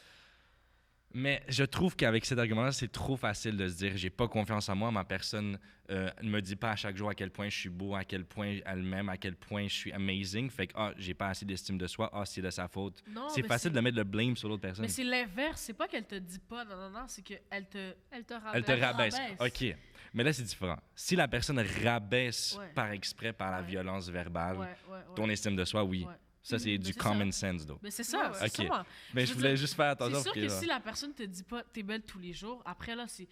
Mais je trouve qu'avec cet argument-là, c'est trop facile de se dire j'ai pas confiance en moi, ma personne ne me dit pas à chaque jour à quel point je suis beau, à quel point elle m'aime, à quel point je suis amazing. Fait que j'ai pas assez d'estime de soi, c'est de sa faute. Non, C'est mais facile de mettre le blame sur l'autre personne. Mais c'est l'inverse, c'est pas qu'elle te dit pas, non, c'est qu'elle te... Elle te Elle te rabaisse. rabaisse. rabaisse. OK. Mais là, c'est différent. Si la personne rabaisse Ouais. par exprès, par la Ouais. violence verbale, Ouais. ton estime de soi, oui. Ouais. Ça, c'est Mais du c'est common sense, though. Mais c'est ça, Ouais, c'est ouais. ça. Mais je veux voulais dire, juste faire attention. C'est sûr parce que que, si la personne te dit pas t'es belle tous les jours, après là, c'est...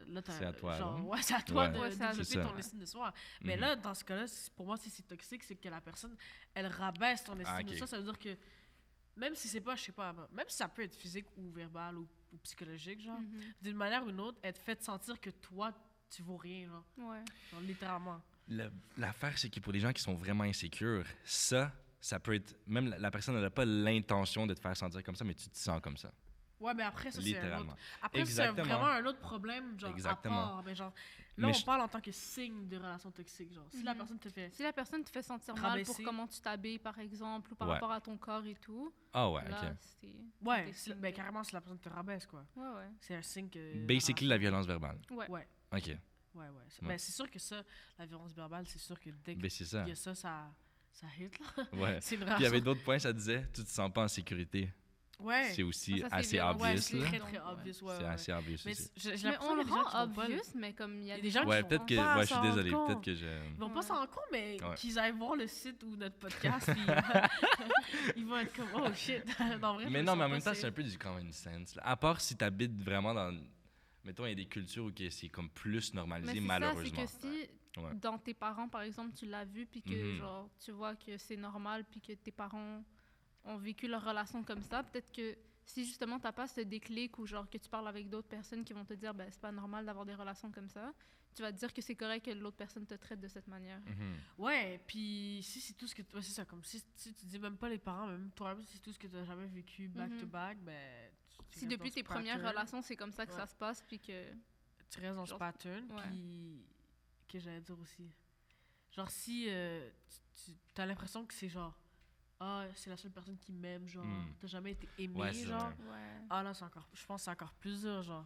Là, C'est à toi, genre, là. ouais, c'est à toi Ouais. de Ouais, c'est développer ça. ton estime de soi. Mais Mhm. là, dans ce cas-là, pour moi, si c'est toxique, c'est que la personne, elle rabaisse ton estime Ah, ok. de soi. Ça veut dire que même si c'est pas, je sais pas, même si ça peut être physique ou verbal ou psychologique, genre, d'une manière ou d'une autre, elle te fait sentir que toi, tu vaux rien, genre, Ouais. genre littéralement. L'affaire, c'est que pour les gens qui sont vraiment insécures, ça peut être... Même la personne n'a pas l'intention de te faire sentir comme ça, mais tu te sens comme ça. Ouais, mais après, ça, c'est un Littéralement. autre... Après, c'est Exactement. vraiment un autre problème, genre, Exactement. à part. Mais genre, là, Mais on je- parle en tant que signe de relation toxique, genre. Si la Mhm. personne te fait... Si la personne te fait sentir mal Rabaisser. pour comment tu t'habilles, par exemple, ou par Ouais. rapport à ton corps et tout, Ah ouais, là, OK. c'est... Ouais, des signes ben de- carrément, si la personne te rabaisse, quoi. Ouais, ouais. C'est un signe que... Basically, la violence verbale. Ouais. Ouais, OK. ouais. Ouais. Ben, c'est sûr que ça, la violence verbale, c'est sûr que dès Ben, c'est ça. qu'il y a ça, ça hit, là. Ouais. C'est une Puis il y avait relation... d'autres points, ça disait tu te sens pas en sécurité. Ouais. C'est aussi Ça, c'est assez violent. obvious, Ouais, c'est là. très, Donc, très ouais. obvious, ouais. C'est ouais. assez obvious Mais aussi. j'ai Mais l'impression on le qu'il y a des gens rend qui vont pas... obvious, mais comme il y a Il y a des gens qui Ouais, vont peut-être que... pas Ouais, je suis s'en désolé. rendre Peut-être compte. que je... Ils vont pas Ouais. s'en rendre compte, mais Ouais. qu'ils aillent voir le site ou notre podcast, puis ils vont être comme « Oh shit! » Non, vrai, Mais je non, me mais en sens même temps, pas c'est un peu du common sense, là. À part si tu habites vraiment dans... Mettons, il y a des cultures où que c'est comme plus Mais normalisé, c'est ça, malheureusement. c'est que si Ouais. dans tes parents, par exemple, tu l'as vu, puis que Mhm. genre, tu vois que c'est normal, puis que tes parents ont vécu leur relation comme ça, peut-être que si justement t'as pas ce déclic ou genre que tu parles avec d'autres personnes qui vont te dire ben c'est pas normal d'avoir des relations comme ça, tu vas te dire que c'est correct que l'autre personne te traite de cette manière. Mhm. Ouais, puis si c'est tout ce que... Ouais, c'est ça, comme si tu dis même pas les parents, même toi-même, si c'est tout ce que tu as jamais vécu back-to-back, ben... tu Si restes depuis dans tes ce premières pattern. relations, c'est comme ça que Ouais. ça se passe, puis que... Tu restes dans ce Genre, pattern, ouais. puis... Que j'allais dire aussi. Genre, si tu as l'impression que c'est genre... Ah, c'est la seule personne qui m'aime, genre... T'as jamais été aimé, Ouais, c'est genre... vrai. Ouais. Ah là, je pense que c'est encore plus dur, genre.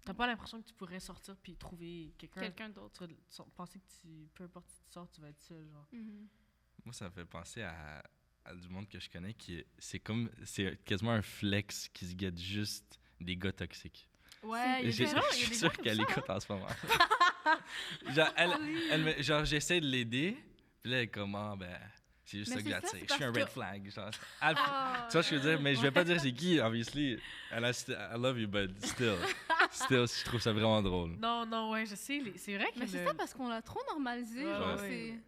T'as pas l'impression que tu pourrais sortir puis trouver quelqu'un. Quelqu'un d'autre. Tu vas penser que peu importe qui tu sors, tu vas être seul, genre. Mhm. Moi, ça me fait penser à du monde que je connais qui c'est quasiment un flex qui se guette juste des gars toxiques. Ouais, il y a Je des gens, il y a suis des sûr gens comme qu'elle ça, écoute en ce moment. genre, genre j'essaie de l'aider, puis là, elle est comme, ah, ben, c'est juste Mais ça que c'est ça, j'attire. c'est Je suis un parce red que- flag. Genre. Ah, Tu vois ce que je veux dire? Mais je vais pas dire c'est qui, obviously. And I love you, but still, je trouve ça vraiment drôle. Non, ouais, je sais. C'est vrai que Mais c'est ça parce qu'on l'a trop normalisé. Ouais, genre, ouais. c'est...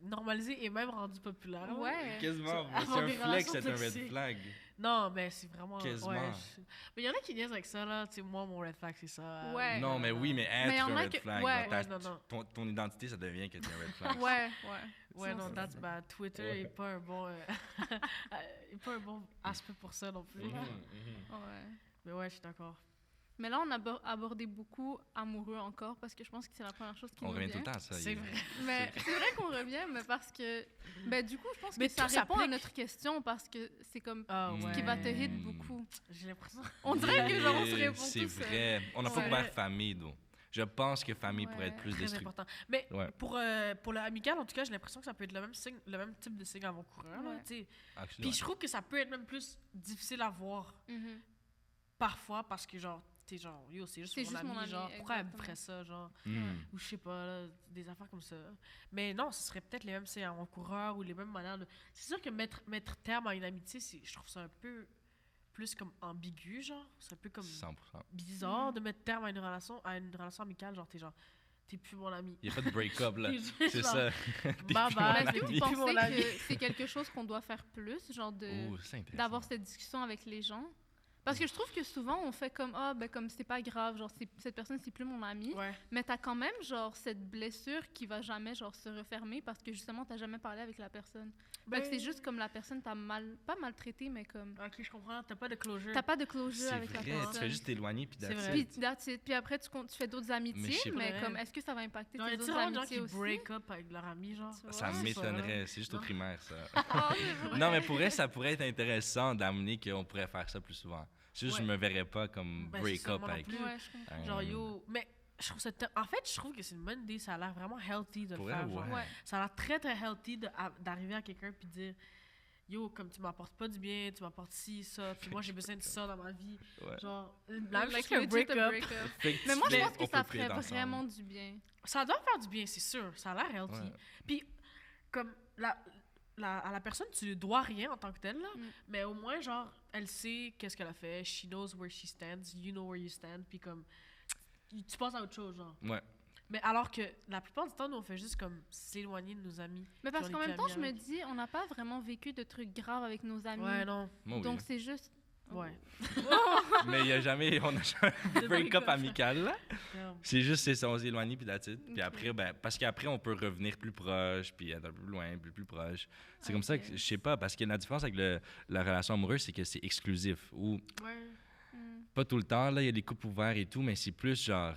normalisé et même rendu populaire. là. Ouais. Quasiment, Ça- c'est un des flex, relations c'est un red toxiques. flag. Non, mais c'est vraiment... Quasiment. Ouais, mais il y en a qui niaisent avec ça, là. Tu sais, moi, mon red flag, c'est ça. Ouais. Non, mais oui, mais Mais y être en un a red que- flag. ouais. genre, Ouais, non. ton identité, ça devient que t'es un red flag. Ouais. Ouais, Sinon, non, c'est that's ça. bad. Twitter Ouais. est pas un bon... est pas un bon aspect pour ça non plus. Mhm, là. mhm. Ouais. Mais ouais, je suis d'accord. Mais là, on a abordé beaucoup amoureux encore parce que je pense que c'est la première chose qui On nous revient vient. tout le temps à ça. C'est Yves. vrai. Mais c'est vrai qu'on revient, mais parce que... Ben, du coup, je pense Mais que ça tout répond à s'applique. notre question parce que c'est comme... Ah Mm. ouais. qui va te hit beaucoup. J'ai l'impression... On dirait que genre, on se Yeah, répond c'est tous, vrai. On n'a pas Ouais. couvert famille, donc. Je pense que famille pourrait être Ouais. plus Très destructrice. important. Mais Ouais. pour le amical, en tout cas, j'ai l'impression que ça peut être le même signe, le même type de signe avant-coureur. Ouais. Tu sais. Actually, Puis ouais. je trouve que ça peut être même plus difficile à voir Mhm. parfois parce que, genre, t'es genre, yo, c'est juste, mon ami, genre, pourquoi elle me exactement. ferait ça, genre, Mm. ou je sais pas, là, des affaires comme ça. Mais non, ce serait peut-être les mêmes signes avant-coureurs ou les mêmes manières de. C'est sûr que mettre terme à une amitié, je trouve ça un peu plus comme ambigu, genre. C'est un peu comme 100%. bizarre Mhm. de mettre terme à une relation amicale, genre, t'es plus mon ami. Il n'y a pas de break-up, là. T'es juste C'est genre, ça. Bye plus bye. mon Mais est-ce que ami. vous Plus mon pensez ami. que c'est quelque chose qu'on doit faire plus, genre Oh, c'est intéressant. d'avoir cette discussion avec les gens? Parce que je trouve que souvent, on fait comme, ah, ben comme c'est pas grave, genre, cette personne, c'est plus mon ami. Ouais. Mais t'as quand même, genre, cette blessure qui va jamais, genre, se refermer parce que justement, t'as jamais parlé avec la personne. Fait que c'est juste comme la personne t'a pas maltraité, mais comme, Ok, je comprends. T'as pas de closure. t'as pas de closure C'est avec la vrai, personne. tu fais juste t'éloigner, puis C'est that's vrai. it. Puis, that's it. Puis après, tu fais d'autres amitiés, je sais mais, pas. comme, est-ce que ça va impacter Genre, y tes a-tu autres vraiment des gens amitiés qui aussi? break up avec leur ami, genre? Tu vois? Ça Ouais. m'étonnerait, c'est juste aux Non. primaires, ça. Ah, c'est vrai. Non, mais pour elle, ça pourrait être intéressant d'amener qu'on pourrait faire ça plus souvent. C'est juste que je Ouais. me verrais pas comme Ben, c'est break ça, up moi non avec. plus. Ouais, je comprends. Genre, yo. Mais je trouve ça. En fait, je trouve que c'est une bonne idée. Ça a l'air vraiment healthy de le Pour faire. elle, genre. ouais. Ouais. Ça a l'air très, très healthy d'arriver à quelqu'un puis de dire yo, comme tu m'apportes pas du bien, tu m'apportes ci, ça, puis moi j'ai besoin de ça dans ma vie. Ouais. Genre, la même chose Like, qu'un legit, break-up. a break-up. Fait que Mais moi, je tu pense fais, que on ça peut ferait play ensemble. vraiment du bien. Ça doit faire du bien, c'est sûr. Ça a l'air healthy. Ouais. Puis, comme à la personne, tu dois rien en tant que telle, là, Mm. mais au moins, genre, elle sait qu'est-ce qu'elle a fait. She knows where she stands. You know where you stand. Puis, comme, tu passes à autre chose, genre. Ouais. Mais alors que la plupart du temps, nous, on fait juste comme s'éloigner de nos amis. Mais parce Puis qu'en on est même plus temps, je me amis avec. dis, on n'a pas vraiment vécu de trucs graves avec nos amis. Ouais, non. Moi, oui. Donc, c'est juste. Ouais. Mais il y a jamais, on a jamais De break-up break-up. amical, là. Damn. C'est juste, c'est ça, on s'éloigne, puis that's it. Puis Ok. après, ben, parce qu'après, on peut revenir plus proche, puis être un peu plus loin, plus proche. C'est comme ça que, Ok. je sais pas, parce que la différence avec la relation amoureuse, c'est que c'est exclusif. Ou Ouais. Hmm. pas tout le temps, là, il y a des couples ouverts et tout, mais c'est plus genre.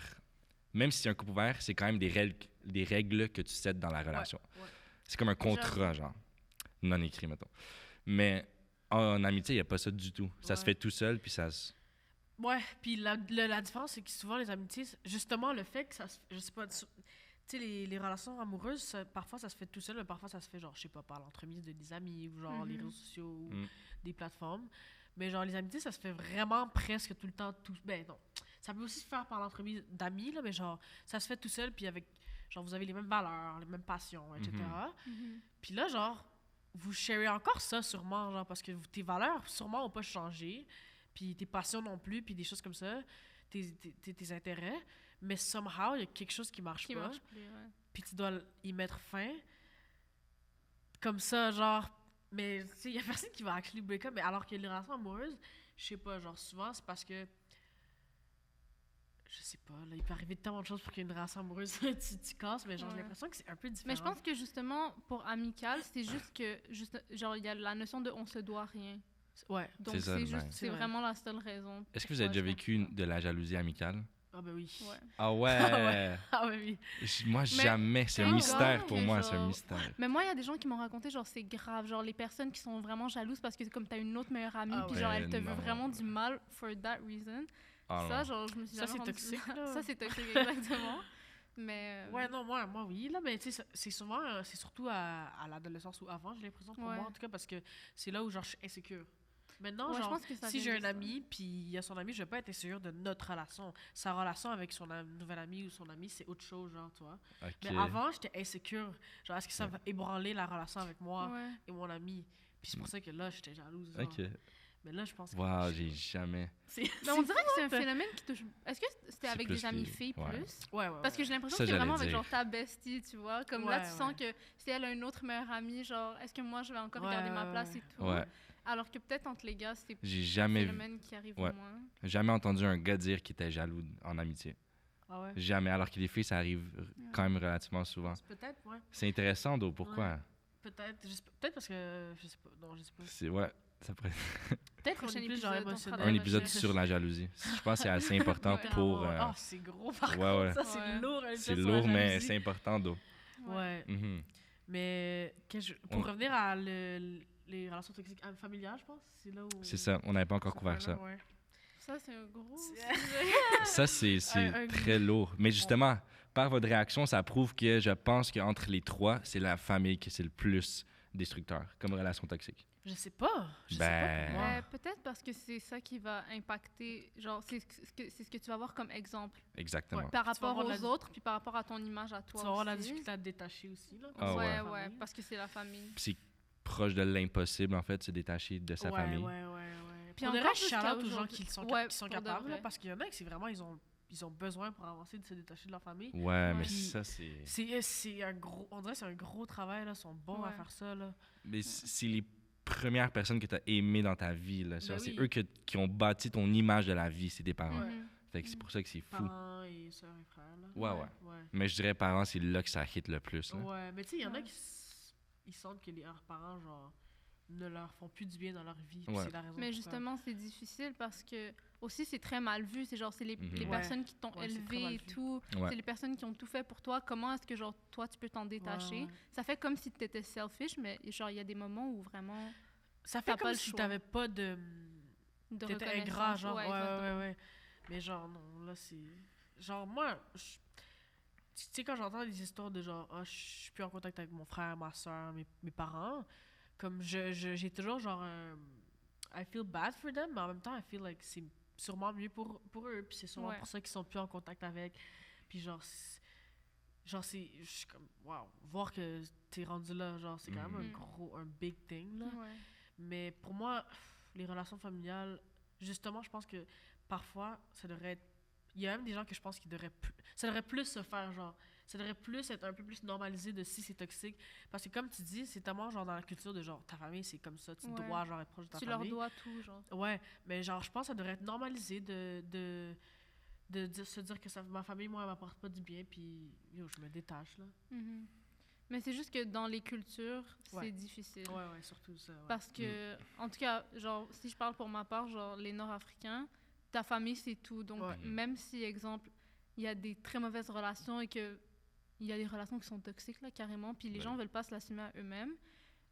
Même si c'est un couple ouvert, c'est quand même des règles que tu cèdes dans la relation. ouais. C'est comme un contrat, genre. Non écrit, mettons. Mais en amitié, il n'y a pas ça du tout. Ça se Ouais. fait tout seul, puis ça se. Ouais, puis la différence, c'est que souvent, les amitiés, justement, le fait que ça se... Je sais pas, tu sais, les relations amoureuses, parfois, ça se fait tout seul, mais parfois, ça se fait, genre, je sais pas, par l'entremise de des amis, ou genre, les Mhm. réseaux sociaux, ou Mm. des plateformes. Mais genre, les amitiés, ça se fait vraiment presque tout le temps, tout... Ben non, ça peut aussi se faire par l'entremise d'amis, là, mais genre, ça se fait tout seul, puis avec... Genre, vous avez les mêmes valeurs, les mêmes passions, etc. Mhm. Puis là, genre, vous sharez encore ça sûrement, genre, parce que tes valeurs sûrement n'ont pas changé, puis tes passions non plus, puis des choses comme ça, tes intérêts, mais somehow, il y a quelque chose qui marche Qui pas, marche plus, ouais. puis tu dois y mettre fin. Comme ça, genre, mais tu sais, il y a personne qui va actually break up, mais alors que les relations amoureuses, je sais pas, genre, souvent, c'est parce que je sais pas, là, il peut arriver tellement de choses pour qu'il y ait une relation amoureuse, tu casses, mais genre, j'ai Ouais. l'impression que c'est un peu différent. Mais je pense que justement, pour amical, c'est juste que, genre, il y a la notion de on se doit rien. Ouais. Donc, C'est ça, c'est le juste, bail. C'est c'est vrai. vraiment la seule raison. Est-ce que vous avez déjà vécu de la jalousie amicale? Ah ben oui. Ouais. Ah ouais! ouais. Ah ben oui. Moi, jamais. C'est un thank mystère God pour que moi, c'est un genre- mystère. Mais moi, il y a des gens qui m'ont raconté, genre, c'est grave. Genre, les personnes qui sont vraiment jalouses parce que, comme, t'as une autre meilleure amie, Ah puis ouais. genre, elle te Non. veut vraiment du mal for that reason. Ah Ça, non. genre, je me suis Ça, jamais c'est rendu- toxique, là. Ça, c'est toxique, exactement. Mais. Ouais, non, moi oui, là, mais tu sais, c'est souvent, c'est surtout à l'adolescence ou avant, j'ai l'impression, pour Ouais. moi, en tout cas, parce que c'est là où, genre, je suis insécure. Maintenant, Ouais, je genre, pense que ça si vient j'ai de un ça. ami, puis il y a son ami, je vais pas être insécure de notre relation. Sa relation avec son nouvel ami ou son ami, c'est autre chose, genre, tu vois. Ok. Mais avant, j'étais insécure. Genre, est-ce que ça va ébranler la relation avec moi Ouais. et mon ami? Puis c'est pour ça que là, j'étais jalouse, genre. Ok. Mais là, je pense que... Wow, j'ai jamais. Mais on dirait que c'est un phénomène qui touche. Est-ce que c'était C'est avec plus des amies les- filles ouais. plus? Ouais. Parce que j'ai l'impression Ça, que c'est vraiment j'allais avec dire. genre ta bestie, tu vois. Comme là, Ouais, tu sens ouais. que si elle a une autre meilleure amie, genre, est-ce que moi, je vais encore Ouais, garder ma ouais, place ouais. et tout? Ouais. Alors que peut-être entre les gars, c'est J'ai un jamais, phénomène qui arrive ouais. moins. jamais entendu un gars dire qu'il était jaloux en amitié. Ah ouais? Jamais. Alors que les filles, ça arrive quand même relativement souvent. Peut-être, ouais. C'est intéressant, donc pourquoi? Ouais. Peut-être. Peut-être parce que... Je sais pas. Non, je sais pas. C'est, ouais, ça pourrait Peut-être qu'on Prochain est plus genre épisode, on émotionnel. fera un des épisode recherches. sur la jalousie. Je pense que c'est assez important Ouais. pour... Oh, c'est gros par ouais, contre. ouais. Ça, c'est Ouais. lourd. un c'est épisode sur la lourd, mais jalousie. c'est important, donc. Ouais. Mhm. Mais pour On- revenir à les relations toxiques familiales, je pense, c'est là où... C'est ça, on n'avait pas encore couvert ça. Ouais. Ça, c'est un gros C'est- sujet. Ça, c'est Un- très lourd. Mais justement, par votre réaction, ça prouve que je pense qu'entre les trois, c'est la famille qui c'est le plus destructeur comme relation toxique. Je sais pas. Je sais Ben- pas pour moi. Peut-être parce que c'est ça qui va impacter, genre, c'est ce que tu vas voir comme exemple Exactement. Ouais. par Puis tu vas rapport avoir aux autres, puis par rapport à ton image à toi Tu vas avoir la aussi. difficulté à te détacher aussi. Là, Ah ouais, ouais. ouais, parce que c'est la famille. Puis c'est proche de l'impossible, en fait, se détacher de sa famille. Ouais. Puis Puis on encore dirait jusqu'à shout-out aux gens aujourd'hui. qui sont, Ouais, qui sont pour de capables, là, vrai. parce qu'il y en a qui c'est vraiment, ils ont besoin pour avancer de se détacher de leur famille. Ouais, mais Puis ça, c'est... C'est un gros, on dirait que c'est un gros travail, là, ils sont bons à Ouais. faire ça, là. Mais c'est les premières personnes que tu as aimées dans ta vie. Là. Ben C'est oui. eux qui ont bâti ton image de la vie, c'est tes parents. Ouais. Mhm. Fait que c'est pour ça que c'est fou. Parents et sœurs et frères, là. Ouais. Ouais. Mais je dirais parents, c'est là que ça hit le plus. Là. Ouais, mais tu sais, il y en a Ouais. qui ils sentent que leurs parents, genre, ne leur font plus du bien dans leur vie. Puis Ouais. c'est la raison Mais pourquoi. justement, c'est difficile parce que aussi c'est très mal vu. C'est genre c'est les Mhm. les Ouais. personnes qui t'ont Ouais, c'est très élevé mal et vu. tout. Ouais. C'est les personnes qui ont tout fait pour toi. Comment est-ce que genre toi tu peux t'en détacher? Ouais. Ça fait comme si tu étais selfish, mais genre il y a des moments où vraiment Ça T'as fait pas comme le si choix. t'avais pas de... de T'étais reconnaissance. ingrat, genre. Ouais, Ouais, exactement. ouais. Mais genre, non, là, c'est... Genre, moi, tu sais, quand j'entends des histoires de genre, ah, je suis plus en contact avec mon frère, ma soeur, mes parents, comme j'ai toujours genre un... I feel bad for them, mais en même temps, I feel like c'est sûrement mieux pour eux, puis c'est sûrement Ouais. pour ça qu'ils sont plus en contact avec. Puis genre, je suis comme, wow, voir que t'es rendu là, genre, c'est quand même Mhm. un big thing, là. Ouais. Mais pour moi, les relations familiales, justement, je pense que parfois, ça devrait être... Il y a même des gens que je pense qu'ils devraient plus... Ça devrait plus se faire, genre... Ça devrait plus être un peu plus normalisé de si c'est toxique. Parce que comme tu dis, c'est tellement genre dans la culture de genre, ta famille, c'est comme ça, tu Ouais. dois genre être proche de ta Tu leur famille. dois tout, genre. Ouais, mais genre, je pense que ça devrait être normalisé de se dire que ma famille, moi, elle m'apporte pas du bien, puis yo, je me détache, là. Mhm. Mais c'est juste que dans les cultures, Ouais. c'est difficile. Ouais, surtout ça, ouais. Parce que, en tout cas, genre, si je parle pour ma part, genre, les Nord-Africains, ta famille, c'est tout. Donc, Ouais. même si, exemple, il y a des très mauvaises relations et que il y a des relations qui sont toxiques, là, carrément, puis les Ouais. gens veulent pas se l'assumer à eux-mêmes,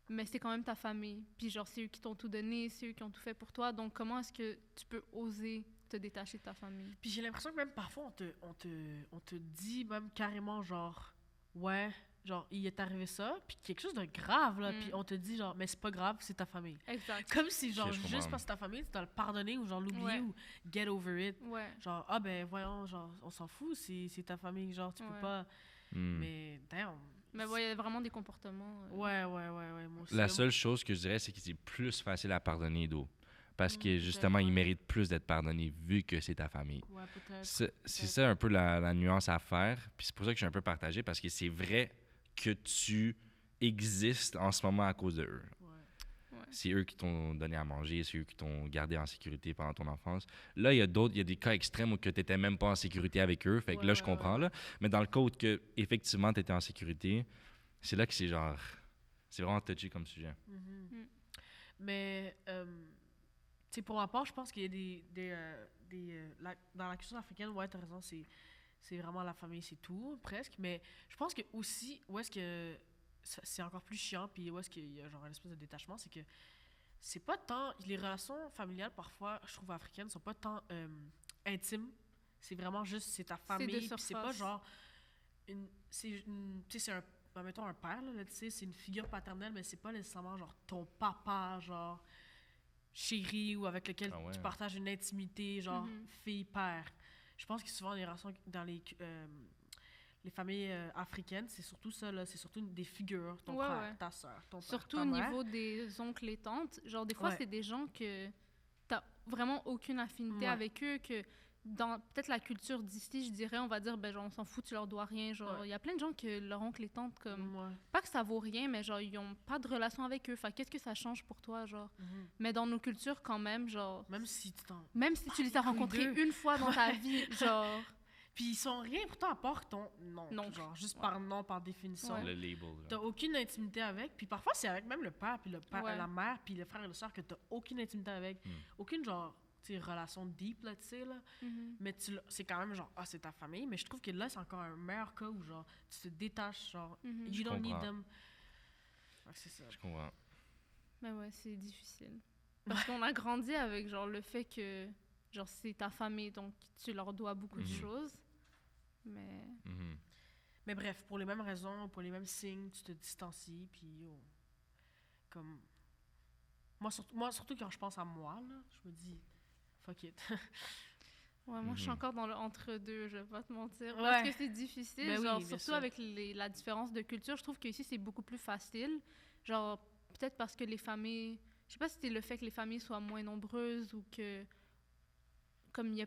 mais c'est quand même ta famille. Puis, genre, c'est eux qui t'ont tout donné, c'est eux qui ont tout fait pour toi. Donc, comment est-ce que tu peux oser te détacher de ta famille? Puis j'ai l'impression que même parfois, on te dit même carrément, genre, ouais, genre, il est arrivé ça, puis quelque chose de grave, là, Mm. puis on te dit, genre, mais c'est pas grave, c'est ta famille. Exact. Comme si, genre, Je comprends. juste parce que c'est ta famille, tu dois le pardonner ou, genre, l'oublier Ouais. ou get over it. Ouais. Genre, ah ben, voyons, genre, on s'en fout, c'est ta famille, genre, tu peux Ouais. pas. Hmm. Mais, damn. Mais ouais, il y a vraiment des comportements. Ouais, moi aussi. La là. seule chose que je dirais, c'est que c'est plus facile à pardonner d'eau. Parce que peut-être, justement, ouais. ils méritent plus d'être pardonnés vu que c'est ta famille. Ouais, peut-être. C'est ça un peu la nuance à faire. Puis c'est pour ça que je suis un peu partagé parce que c'est vrai que tu existes en ce moment à cause de eux. Ouais. C'est eux qui t'ont donné à manger, c'est eux qui t'ont gardé en sécurité pendant ton enfance. Là, il y a des cas extrêmes où tu n'étais même pas en sécurité avec eux. Fait que Ouais, là, je ouais, comprends. ouais. Là. Mais dans le cas où que, effectivement tu étais en sécurité, c'est là que c'est genre. C'est vraiment touchy comme sujet. Mhm. Mm. Mais, tu sais, pour ma part, je pense qu'il y a dans la culture africaine, ouais, t'as raison, c'est vraiment la famille, c'est tout, presque. Mais je pense que aussi, où est-ce que c'est encore plus chiant, puis où est-ce qu'il y a genre une espèce de détachement, c'est que c'est pas tant. Les relations familiales, parfois, je trouve africaines, sont pas tant intimes. C'est vraiment juste, c'est ta famille, puis c'est pas surface. genre. Tu sais, c'est un. Mettons un père, là, tu sais, c'est une figure paternelle, mais c'est pas nécessairement genre ton papa, genre chéri ou avec lequel Ah ouais. tu partages une intimité, genre Mhm. fille-père. Je pense que souvent, les relations dans les familles africaines, c'est surtout ça, là, c'est surtout des figures, ton Ouais, frère, ouais. ta soeur, ton père, Surtout ta au mère. niveau des oncles et tantes. Genre, des fois, Ouais. c'est des gens que vraiment aucune affinité Ouais. avec eux, que dans peut-être la culture d'ici, je dirais, on va dire, ben genre, on s'en fout, tu leur dois rien. Genre, il Ouais. y a plein de gens que leur oncle et tante, comme, Ouais. pas que ça vaut rien, mais genre, ils ont pas de relation avec eux. Fait qu'est-ce que ça change pour toi, genre? Mhm. Mais dans nos cultures, quand même, genre, Même si tu t'en... même si tu les as les couilles rencontrés d'eux. une fois dans ta vie, genre, Puis ils sont rien pour toi à part ton nom. Non. Genre, juste Ouais. par nom, par définition. Ouais. Le label. genre. T'as aucune intimité avec. Puis parfois, c'est avec même le père, puis Ouais. la mère, puis le frère et le soeur que t'as aucune intimité avec. Aucune, genre, tu sais, relation deep, là, tu sais, là. mhm. Mais c'est quand même genre, ah, c'est ta famille. Mais je trouve que là, c'est encore un meilleur cas où, genre, tu te détaches, genre, Mhm. you don't need comprends. them. Fait que c'est ça. Je comprends. Mais ouais, c'est difficile. Parce qu'on a grandi avec, genre, le fait que, genre, c'est ta famille, donc tu leur dois beaucoup de Mhm. choses. Mais, Mhm. Mais bref, pour les mêmes raisons, pour les mêmes signes, tu te distancies, puis comme... Moi, surtout quand je pense à moi, là, je me dis, fuck it. ouais, moi, je suis Mhm. encore dans le entre-deux, je vais pas te mentir. Ouais. Parce que c'est difficile, Ben oui, genre, bien surtout sûr. avec la différence de culture. Je trouve qu'ici, c'est beaucoup plus facile. Genre, peut-être parce que les familles... Je sais pas si c'est le fait que les familles soient moins nombreuses ou que... Comme il y a...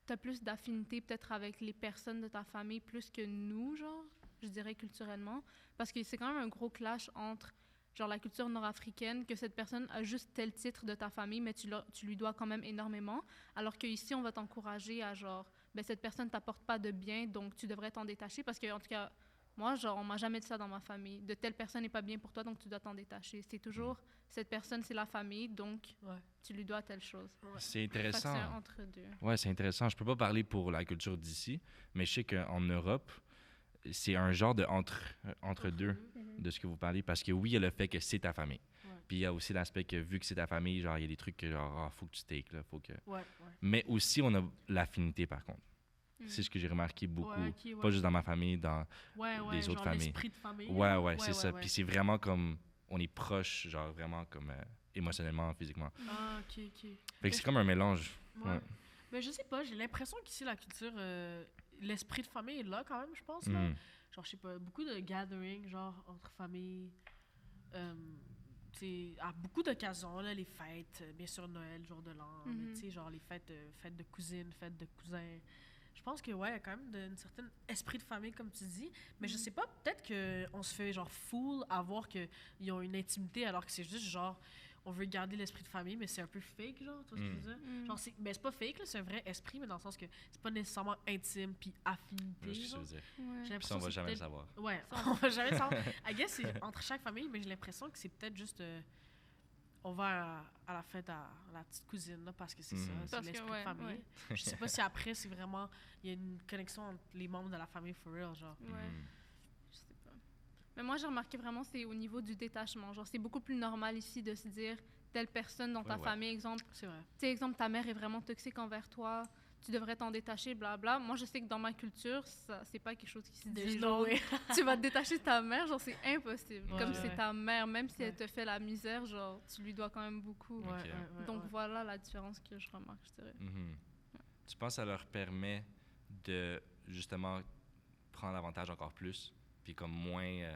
T'as plus d'affinité peut-être avec les personnes de ta famille plus que nous, genre, je dirais culturellement. Parce que c'est quand même un gros clash entre, genre, la culture nord-africaine, que cette personne a juste tel titre de ta famille, mais tu lui dois quand même énormément. Alors qu'ici, on va t'encourager à, genre, ben, cette personne t'apporte pas de bien, donc tu devrais t'en détacher. Parce que, en tout cas, moi, genre, on m'a jamais dit ça dans ma famille. De telle personne n'est pas bien pour toi, donc tu dois t'en détacher. C'est toujours, cette personne, c'est la famille, donc Ouais. tu lui dois telle chose. C'est Fait que c'est intéressant. un entre-deux. Ouais, c'est intéressant. Je peux pas parler pour la culture d'ici, mais je sais qu'en Europe, c'est un genre de entre deux de ce que vous parlez, parce que oui, il y a le fait que c'est ta famille. Ouais. Puis il y a aussi l'aspect que vu que c'est ta famille, genre il y a des trucs que genre ah, faut que tu takes là, faut que. Ouais, ouais. Mais aussi on a l'affinité par contre. C'est ce que j'ai remarqué beaucoup, Ouais, ok, ouais. pas juste dans ma famille, dans Ouais, ouais, les autres genre familles. l'esprit de famille. ouais, là. c'est ça. Puis c'est vraiment comme on est proche, genre vraiment comme émotionnellement, physiquement. Ah, ok, ok. Fait que c'est comme un mélange. Ouais. Ouais. Mais je sais pas, j'ai l'impression qu'ici, la culture, l'esprit de famille est là quand même, je pense. Là. Mm. Genre, je sais pas, beaucoup de gathering, genre, entre familles. Tu sais, à beaucoup d'occasions, là, les fêtes, bien sûr, Noël, jour de l'an, mais Mhm. tu sais, genre, les fêtes de cousines, fêtes de cousins. Je pense que, ouais, il y a quand même un certain esprit de famille, comme tu dis. Mais je sais pas, peut-être qu'on se fait, genre, fool à voir qu'ils ont une intimité, alors que c'est juste, genre, on veut garder l'esprit de famille, mais c'est un peu fake, genre, tu vois ce que je veux dire? Mm. Genre, ben, c'est pas fake, là, c'est un vrai esprit, mais dans le sens que c'est pas nécessairement intime puis affinité. Je sais ce que genre. tu veux dire. Ouais. J'ai Puis ça, l'impression on va que c'est jamais le peut-être- savoir. Ouais, on va jamais le savoir. I guess c'est entre chaque famille, mais j'ai l'impression que c'est peut-être juste. On va à la fête à la petite cousine, là, parce que c'est ça, Mhm. c'est Parce que, l'esprit ouais, de famille. ouais. Je sais pas si après, c'est vraiment. Il y a une connexion entre les membres de la famille for real, genre. Ouais. Mm. Je sais pas. Mais moi, j'ai remarqué vraiment, c'est au niveau du détachement. Genre, c'est beaucoup plus normal ici de se dire, telle personne dans ta Ouais. famille, exemple, C'est vrai. tu sais, exemple, ta mère est vraiment toxique envers toi, tu devrais t'en détacher, blabla. Moi, je sais que dans ma culture, ça, c'est pas quelque chose qui se dit. There's Genre, no way. tu vas te détacher de ta mère, genre, c'est impossible. Ouais, Comme ouais. c'est ta mère, même si elle Ouais. te fait la misère, genre, tu lui dois quand même beaucoup. Ouais, Ok. ouais, ouais, Donc ouais. voilà la différence que je remarque, je dirais. Mhm. Tu penses que ça leur permet de justement prendre l'avantage encore plus, puis comme moins.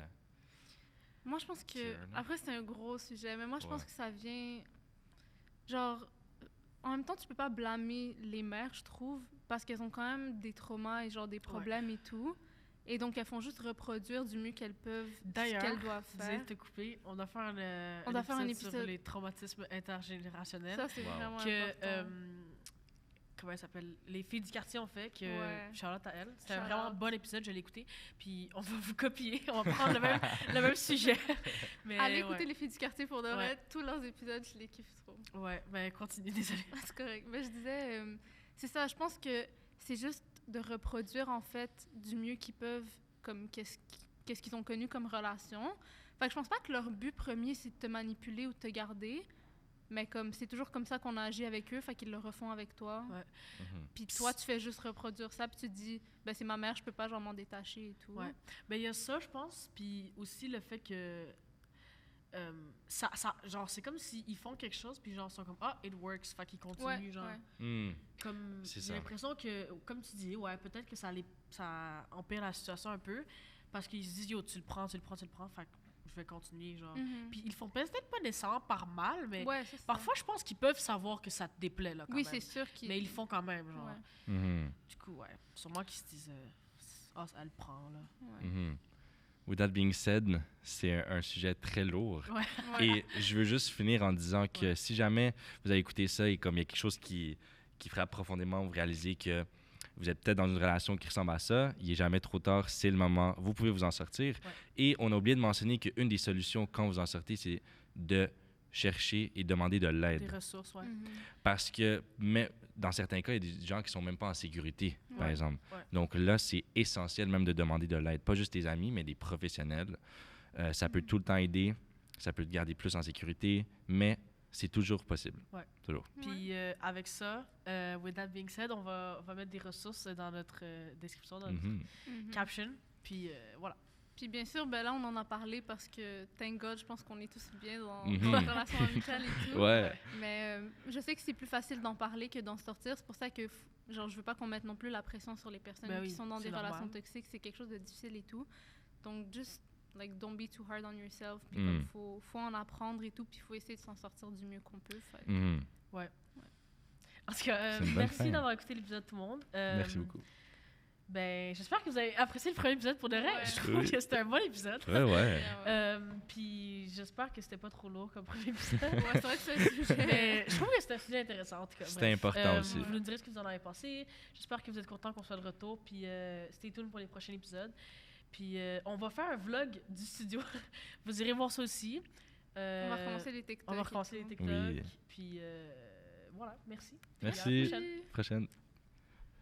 Moi, je pense que. Tier, là. Après, c'est un gros sujet, mais moi, je pense Ouais. que ça vient. Genre. En même temps, tu peux pas blâmer les mères, je trouve, parce qu'elles ont quand même des traumas et genre des problèmes et tout. Et donc, elles font juste reproduire du mieux qu'elles peuvent ce D'ailleurs, qu'elles doivent Désolée faire. de te couper. On doit faire On doit faire un sur épisode. les traumatismes intergénérationnels. Ça, c'est Wow. vraiment que, important. comment elle s'appelle? Les filles du quartier ont fait, que Ouais. Charlotte à elle. C'était un Shout vraiment out. bon épisode, je l'ai écouté. Puis on va vous copier, on va prendre le même sujet. Mais, Allez ouais. écouter les filles du quartier pour de vrai. Ouais. Tous leurs épisodes, je les kiffe trop. Ouais, ben continue, désolée. C'est correct. Mais je disais, c'est ça, je pense que c'est juste de reproduire en fait du mieux qu'ils peuvent, comme qu'est-ce qu'ils ont connu comme relation. Fait que je pense pas que leur but premier c'est de te manipuler ou de te garder, mais comme c'est toujours comme ça qu'on a agi avec eux, fait qu'ils le refont avec toi. Ouais. Mhm. Puis toi, tu fais juste reproduire ça, puis tu te dis, ben c'est ma mère, je peux pas genre m'en détacher et tout. Ouais. Ben il y a ça, je pense. Puis aussi le fait que. Genre, c'est comme s'ils font quelque chose, puis genre, ils sont comme, ah, it works, fait qu'ils continuent, Ouais, genre. ouais. Mm. Comme, C'est j'ai ça. l'impression que, comme tu dis, ouais, peut-être que ça empire la situation un peu, parce qu'ils se disent, yo, tu le prends, fait que je vais continuer, genre. Mhm. Puis ils font peut-être pas nécessairement par mal, mais Ouais, c'est ça. parfois, je pense qu'ils peuvent savoir que ça te déplaît, là, quand Oui, même. c'est sûr qu'ils... Mais ils le font quand même, genre. Ouais. Mhm. Du coup, ouais. Sûrement qu'ils se disent, ah, elle le prend, là. Ouais. Mhm. With that being said, c'est un sujet très lourd. Ouais. Ouais. Et je veux juste finir en disant que Ouais. si jamais vous avez écouté ça et comme il y a quelque chose qui frappe profondément, vous réalisez que vous êtes peut-être dans une relation qui ressemble à ça, il n'est jamais trop tard, c'est le moment, vous pouvez vous en sortir. Ouais. Et on a oublié de mentionner qu'une des solutions quand vous en sortez, c'est de chercher et demander de Des l'aide. ressources, ouais. Mhm. Parce que mais dans certains cas, il y a des gens qui sont même pas en sécurité, par Ouais. exemple. Ouais. Donc là, c'est essentiel même de demander de l'aide. Pas juste tes amis, mais des professionnels. Ça peut tout le temps aider. Ça peut te garder plus en sécurité, mais c'est toujours possible. Ouais. Toujours. Puis avec ça, with that being said, on va mettre des ressources dans notre description, dans notre Mhm. Mhm. caption. Puis voilà. Puis bien sûr, ben là, on en a parlé parce que, thank God, je pense qu'on est tous bien dans Mhm. notre relation amicale et tout. Ouais. Mais je sais que c'est plus facile d'en parler que d'en sortir. C'est pour ça que, genre, je veux pas qu'on mette non plus la pression sur les personnes Ben oui, qui sont dans c'est des normal. relations toxiques. C'est quelque chose de difficile et tout. Donc, just, like, don't be too hard on yourself. Puis Mm. comme, faut en apprendre et tout. Puis il faut essayer de s'en sortir du mieux qu'on peut. Fait. Mhm. En tout cas, C'est une bonne merci fin. d'avoir écouté l'épisode, tout le monde. Merci beaucoup. Ben, j'espère que vous avez apprécié le premier épisode pour de vrai. Ouais. Je trouve Oui. que c'était un bon épisode. Ouais, ouais. Ouais. Puis j'espère que c'était pas trop lourd comme premier épisode. Ouais, c'est vrai que c'est un sujet. Mais je trouve que c'est un sujet intéressant, en tout cas. C'était Bref. important aussi. Vous nous direz ce que vous en avez pensé. J'espère que vous êtes contents qu'on soit de retour. Puis stay tuned pour les prochains épisodes. Puis on va faire un vlog du studio. Vous irez voir ça aussi. On va recommencer les TikTok. On va et recommencer les tout. TikTok. Oui. Puis voilà, merci. Puis Merci. à la prochaine. Prochaine.